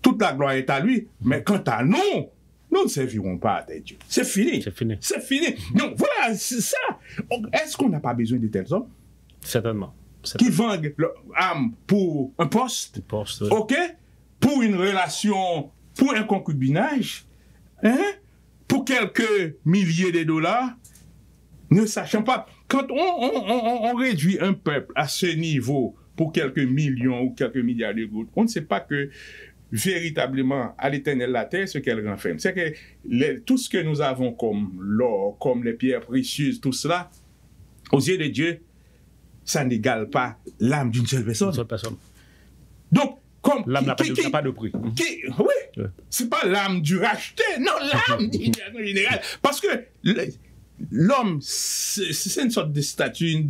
S3: toute la gloire est à lui. Mais quant à nous, nous ne servirons pas à des dieux. C'est fini.
S2: C'est fini.
S3: C'est fini. Donc voilà, c'est ça. Est-ce qu'on n'a pas besoin de tels hommes
S2: Certainement.
S3: qui vendent leur âme pour un poste,
S2: Poste, oui.
S3: ok, pour une relation, pour un concubinage, hein, pour quelques milliers de dollars, ne sachant pas. Quand on réduit un peuple à ce niveau pour quelques millions ou quelques milliards de gouttes, on ne sait pas que véritablement à l'éternel la terre ce qu'elle renferme. C'est que tout ce que nous avons comme l'or, comme les pierres précieuses, tout cela, aux yeux de Dieu, ça n'égale pas l'âme d'une seule personne.
S2: Une seule personne.
S3: Donc, comme
S2: L'âme n'a pas de prix.
S3: oui, c'est pas l'âme du racheté, non, l'âme générale. Parce que l'homme, c'est une sorte de statue,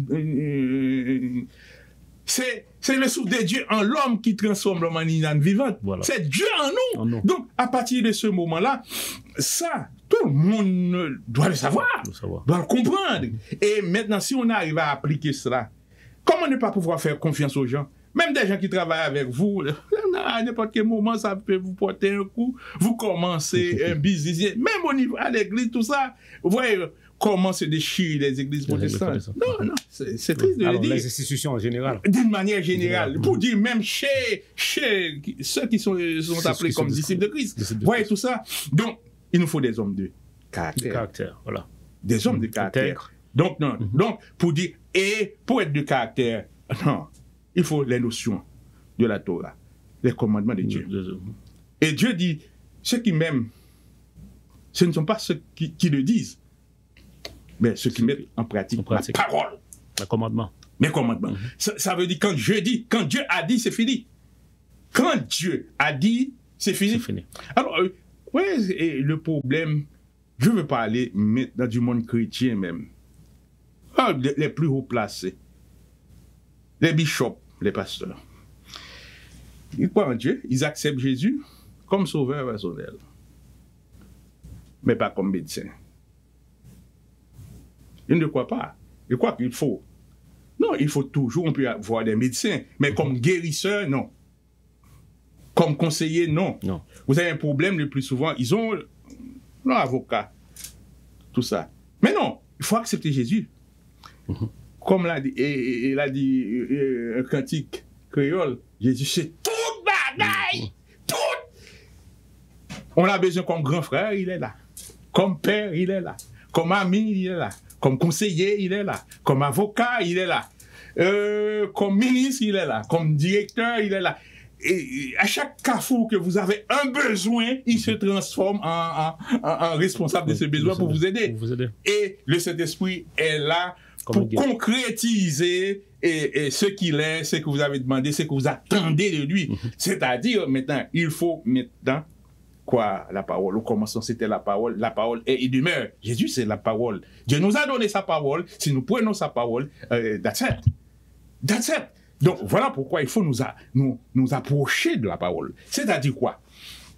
S3: c'est le souffle de Dieu en l'homme qui transforme l'homme en une âme vivante.
S2: Voilà.
S3: C'est Dieu en nous. Donc, à partir de ce moment-là, ça, tout le monde doit le savoir, doit le comprendre. Et maintenant, si on arrive à appliquer cela, comment ne pas pouvoir faire confiance aux gens? Même des gens qui travaillent avec vous, à n'importe quel moment, ça peut vous porter un coup. Vous commencez un business, même au niveau à l'église, tout ça. Vous voyez comment se déchirent les églises protestantes. Non, c'est triste de le dire.
S2: Les institutions en général.
S3: D'une manière générale. Pour dire même chez ceux qui sont appelés comme disciples de Christ. Vous voyez tout ça. Donc, il nous faut des hommes de caractère.
S2: Voilà.
S3: Des hommes de caractère. Donc, non. Donc, pour dire, et pour être de caractère, non. Il faut les notions de la Torah, les commandements de Dieu. Et Dieu dit, ceux qui m'aiment, ce ne sont pas ceux qui le disent, mais ceux qui mettent en pratique ma parole.
S2: Mes commandements.
S3: Mes commandements. Ça veut dire, quand Dieu a dit, c'est fini. Quand Dieu a dit, c'est fini.
S2: C'est fini.
S3: Alors, et le problème, je veux parler maintenant du monde chrétien même. Les plus haut placés. Les bishops, les pasteurs. Ils croient en Dieu, ils acceptent Jésus comme sauveur personnel, mais pas comme médecin. Ils ne croient pas. Ils croient qu'il faut. Non, il faut toujours, on peut avoir des médecins, mais comme guérisseur, non. Comme conseiller, non. Vous avez un problème le plus souvent, ils ont leur avocat, tout ça. Mais non, il faut accepter Jésus. Comme l'a dit, il a dit un cantique créole, Jésus, c'est tout bagaille, tout. On a besoin comme grand frère, il est là. Comme père, il est là. Comme ami, il est là. Comme conseiller, il est là. Comme avocat, il est là. Comme ministre, il est là. Comme directeur, il est là. Et à chaque carrefour que vous avez un besoin, il se transforme en responsable de ce besoin pour vous aider. Et le Saint-Esprit est là pour concrétiser ce qu'il est, ce que vous avez demandé, ce que vous attendez de lui. C'est-à-dire, maintenant, il faut maintenant, quoi, la parole. Au commencement, c'était la parole est et demeure. Jésus, c'est la parole. Dieu nous a donné sa parole. Si nous prenons sa parole, that's it. That's it. Donc, voilà pourquoi il faut nous approcher de la parole. C'est-à-dire quoi?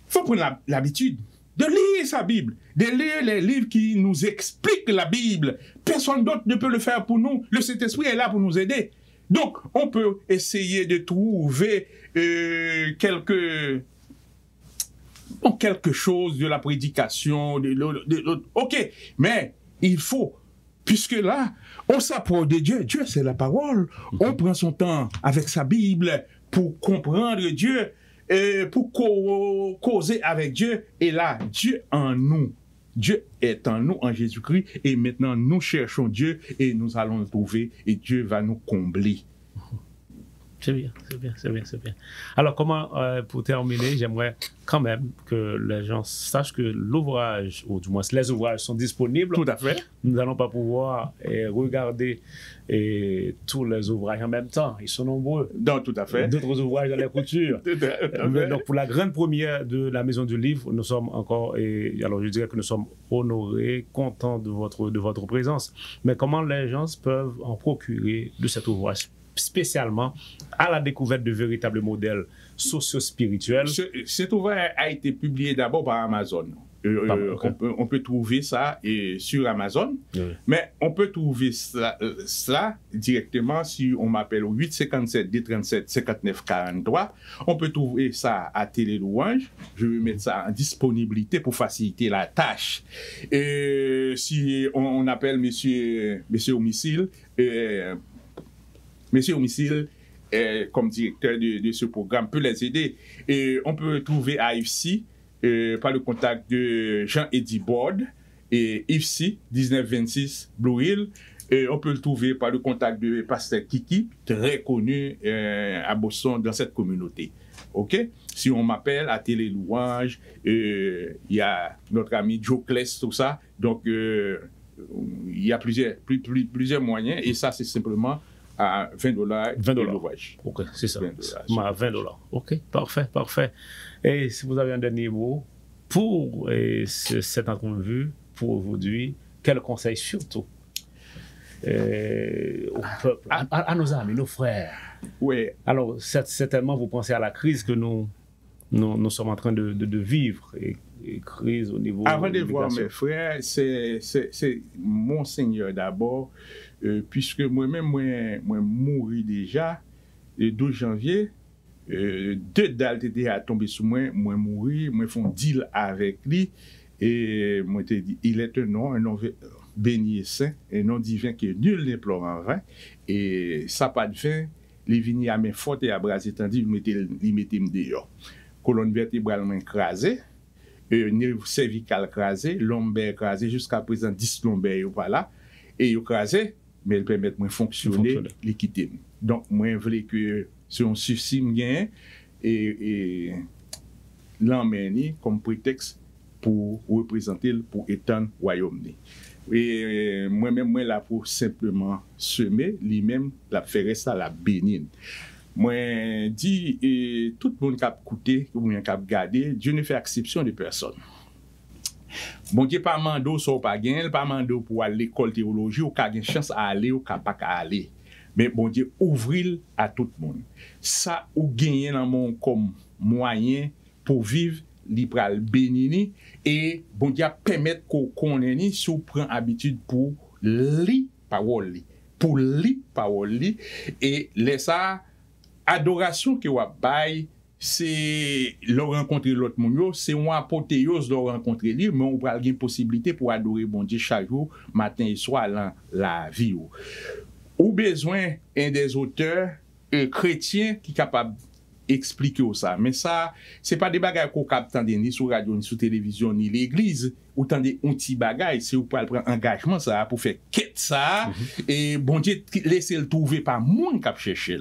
S3: Il faut prendre l'habitude de lire sa Bible, de lire les livres qui nous expliquent la Bible. Personne d'autre ne peut le faire pour nous. Le Saint-Esprit est là pour nous aider. Donc, on peut essayer de trouver quelque chose de la prédication, ok, mais il faut, puisque là, on s'approche de Dieu. Dieu, c'est la parole. On prend son temps avec sa Bible pour comprendre Dieu, pour causer avec Dieu. Et là, Dieu en nous. Dieu est en nous, en Jésus-Christ. Et maintenant, nous cherchons Dieu et nous allons le trouver. Et Dieu va nous combler.
S2: C'est bien. Alors, pour terminer, j'aimerais quand même que les gens sachent que l'ouvrage, ou du moins les ouvrages sont disponibles.
S3: Tout à fait.
S2: Nous n'allons pas pouvoir regarder tous les ouvrages en même temps. Ils sont nombreux.
S3: Donc, tout à fait.
S2: D'autres ouvrages dans les coutures. Donc, pour la grande première de la Maison du Livre, nous sommes encore, alors je dirais que nous sommes honorés, contents de votre présence. Mais comment les gens peuvent en procurer de cet ouvrage, spécialement à la découverte de véritables modèles socio-spirituels?
S3: Cet ouvrage a été publié d'abord par Amazon. On peut trouver ça sur Amazon, mais on peut trouver ça directement si on m'appelle au 857-237-5943. On peut trouver ça à Télé Louange. Je vais mettre ça en disponibilité pour faciliter la tâche. Si on appelle monsieur Homicile, comme directeur de ce programme, peut les aider. On peut trouver AFC par le contact de Jean-Eddy Borde et IFC 1926 Blue Hill. On peut le trouver par le contact de Pasteur Kiki, très connu à Boston dans cette communauté. OK? Si on m'appelle à Télé Louange, il y a notre ami Joe Kless, tout ça. Donc, il y a plusieurs moyens et ça, c'est simplement à $20. $20.
S2: OK, c'est ça. $20. OK, parfait. Et si vous avez un dernier mot pour cette entrevue, pour aujourd'hui, quel conseil surtout au peuple, à nos amis, nos frères?
S3: Oui.
S2: Alors, certainement, vous pensez à la crise que nous sommes en train de vivre, et crise au niveau...
S3: Avant de voir mes frères, c'est Monseigneur d'abord, puisque moi-même, moi mouri déjà, le 12 janvier, 2 dalles étaient à tomber sur moi mouri, moi font deal avec lui, et moi te dit, il est un nom béni et saint, un nom divin que nul n'implore en vain, et ça pas de fin, les vignes à main forte et à bras étendus, il mettait dehors. Colonne vertébrale écrasée, nerf cervical écrasé, lombaire écrasé, jusqu'à présent 10 lombaires pas là, et écrasé, mais elle permet de fonctionner, l'équité. Donc, moi, je voulais que c'est un souci et l'emmener comme prétexte pour représenter, pour étendre le royaume. Et moi-même, moi, là, pour simplement semer, lui-même, la faire ça, la bénir. Moi, dis, tout le monde qui a écouté, ou bien qui a regardé, Dieu ne fait exception de personne. Bon Dieu, pas mando, so pas gain, pas mando pour aller à l'école théologie, ou qui a une chance à aller, ou qui n'a pas qu'à aller. Mais bon Dieu, ouvrir à tout le monde. Ça, ou gagner dans mon comme moyen pour vivre, li pral bénini, et bon Dieu, permettre qu'on connaisse si on prend habitude pour li parole li. Pour li parole li, et laisser adoration que wa bail, c'est le rencontrer l'autre monde, c'est une apothéose de rencontrer lui, mais on va avoir une possibilité pour adorer bon Dieu chaque jour, matin et soir dans la vie. Ou besoin un des auteurs chrétiens qui est capable d'expliquer ça. Mais ça, c'est pas des bagages qu'on capte ni sur radio, ni sur télévision, ni l'église. Ou des petits bagages, c'est ou pas prendre engagement ça pour faire quête ça, et bon Dieu, laisser le trouver par monde qui chercher.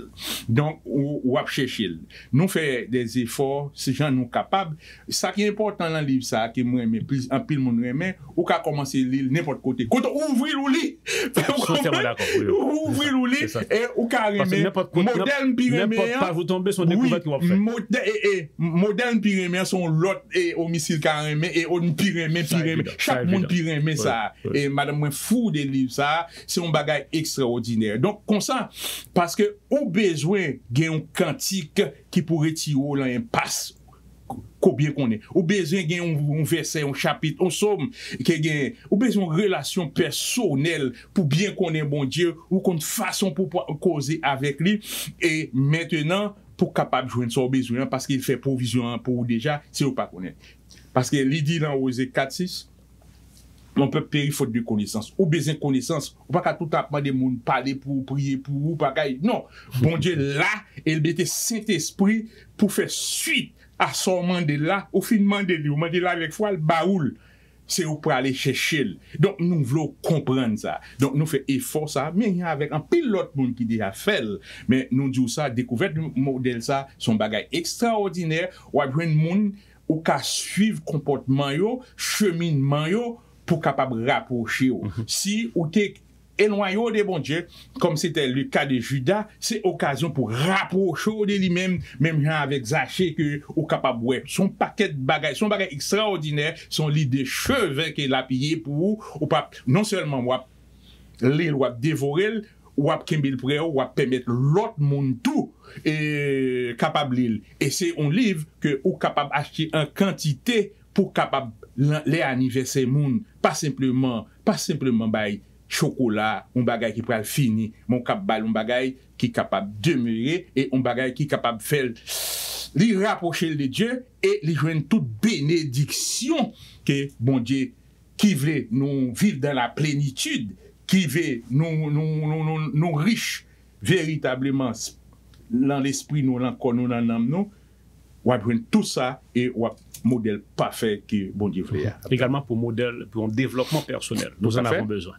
S3: Donc, ou chercher. Nous faisons des efforts, ces gens nous capables. Ça qui est important dans le livre, ça, qui moi aime plus, en pile monde aime, ou qu'à commencer lire n'importe côté. Quand on ouvre le lit, ouvre le lit, et ou carrément, moderne pyramide,
S2: pas vous tomber sur découverte qu'on va faire.
S3: Moderne pyramide sont l'autre et homicide carrément, et on pyramide. Chaque monde pyramide mais ça. Et madame, moi, fou des livres, ça, c'est un bagage extraordinaire. Donc, comme ça, parce que, au besoin, il y a un cantique qui pourrait tirer dans un passe. Combien qu'on est. Au besoin, il y a un verset, un chapitre, un somme, au besoin de relation personnelle pour bien connaître bon Dieu, ou qu'on façon pour causer avec lui. Et maintenant, pour capable de joindre son besoin, parce qu'il fait provision pour déjà, si vous ne pas connaître. Parce que l'idée dans Osée 4-6, on peut périr faute de connaissance. Ou besoin de connaissance, ou pas qu'à tout apprendre des gens parler pour prier pour ou pas non. Bon Dieu là, il mettait Saint-Esprit pour faire suite à son mandat là, au finement de lui, mandat là avec foi le baoul. C'est pour aller chercher. Donc nous voulons comprendre ça. Donc nous faisons effort ça, mais avec un pilote monde qui déjà fait. Mais nous disons ça, découverte du modèle ça, son bagage extraordinaire, ou avoir un monde ou qu'à suivre comportement yo, cheminement yo pour capable rapprocher. Si ou t'es éloigné de bon Dieu, comme c'était le cas de Judas, c'est occasion pour rapprocher de lui-même, même avec Zachée que ou capable ouais, son paquet de bagages, son bagage extraordinaire, son lit de cheveux qu'il a pillé pour ou pas non seulement l'île ou dévorer ou kembil près ou permettre l'autre monde tout et capable l'île. Et c'est un livre que ou capable acheter en quantité pour capable les anniversaires moun, pas simplement bay chocolat, un bagay qui pral fini, mon cap bal un bagay qui capable demeurer et un bagay qui capable faire li rapprocher de Dieu et li joindre toute bénédiction que bon Dieu qui veut nous vivre dans la plénitude, qui veut nous riches véritablement dans l'esprit nous dans corps nous dans l'âme nous, ou joindre tout ça et ou modèle parfait que bon Dieu veut.
S2: Également pour modèle pour un développement personnel. Nous en avons besoin.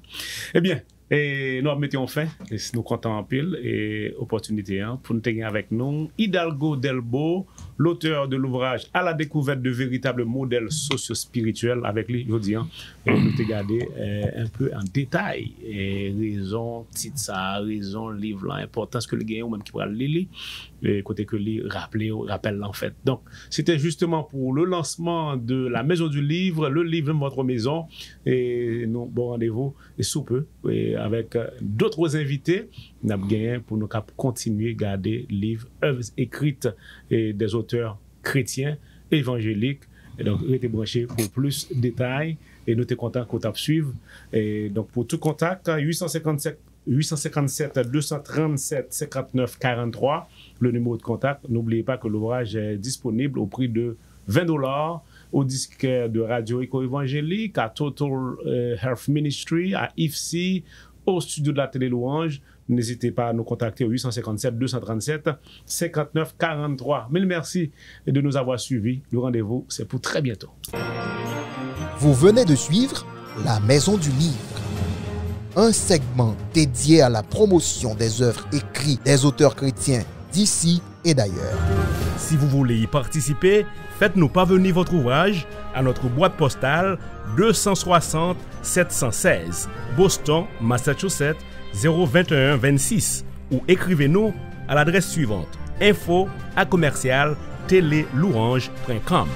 S2: Eh bien, et nous mettons fin, et nous comptons en pile et opportunité pour nous tenir avec nous Hidalgo Delbo, l'auteur de l'ouvrage À la découverte de véritables modèles socio-spirituels. Avec lui, je dis, nous te garder un peu en détail raison, titre ça, raison, livre, l'importance que le gagnant ou même qui va le lire, côté que lui rappelle en fait. Donc, c'était justement pour le lancement de la Maison du Livre, le livre de votre maison, et nous, bon rendez-vous, et sous peu, et avec d'autres invités, nous avons gagné pour nous continuer à garder livres, œuvres écrites et des auteurs chrétiens, évangéliques. Et donc, restez branchés pour plus de détails et nous sommes contents qu'on tape suivre. Et donc, pour tout contact, 857 237 59 43, le numéro de contact. N'oubliez pas que l'ouvrage est disponible au prix de $20 au disque de Radio Éco-Évangélique, à Total Health Ministry, à IFC, au studio de la Télé Louange. N'hésitez pas à nous contacter au 857 237 59 43. Mille merci de nous avoir suivis. Le rendez-vous, c'est pour très bientôt.
S1: Vous venez de suivre La Maison du Livre, un segment dédié à la promotion des œuvres écrites des auteurs chrétiens d'ici et d'ailleurs.
S4: Si vous voulez y participer, faites-nous parvenir votre ouvrage à notre boîte postale 260 716, Boston, Massachusetts 02126, ou écrivez-nous à l'adresse suivante info@télélouange.com.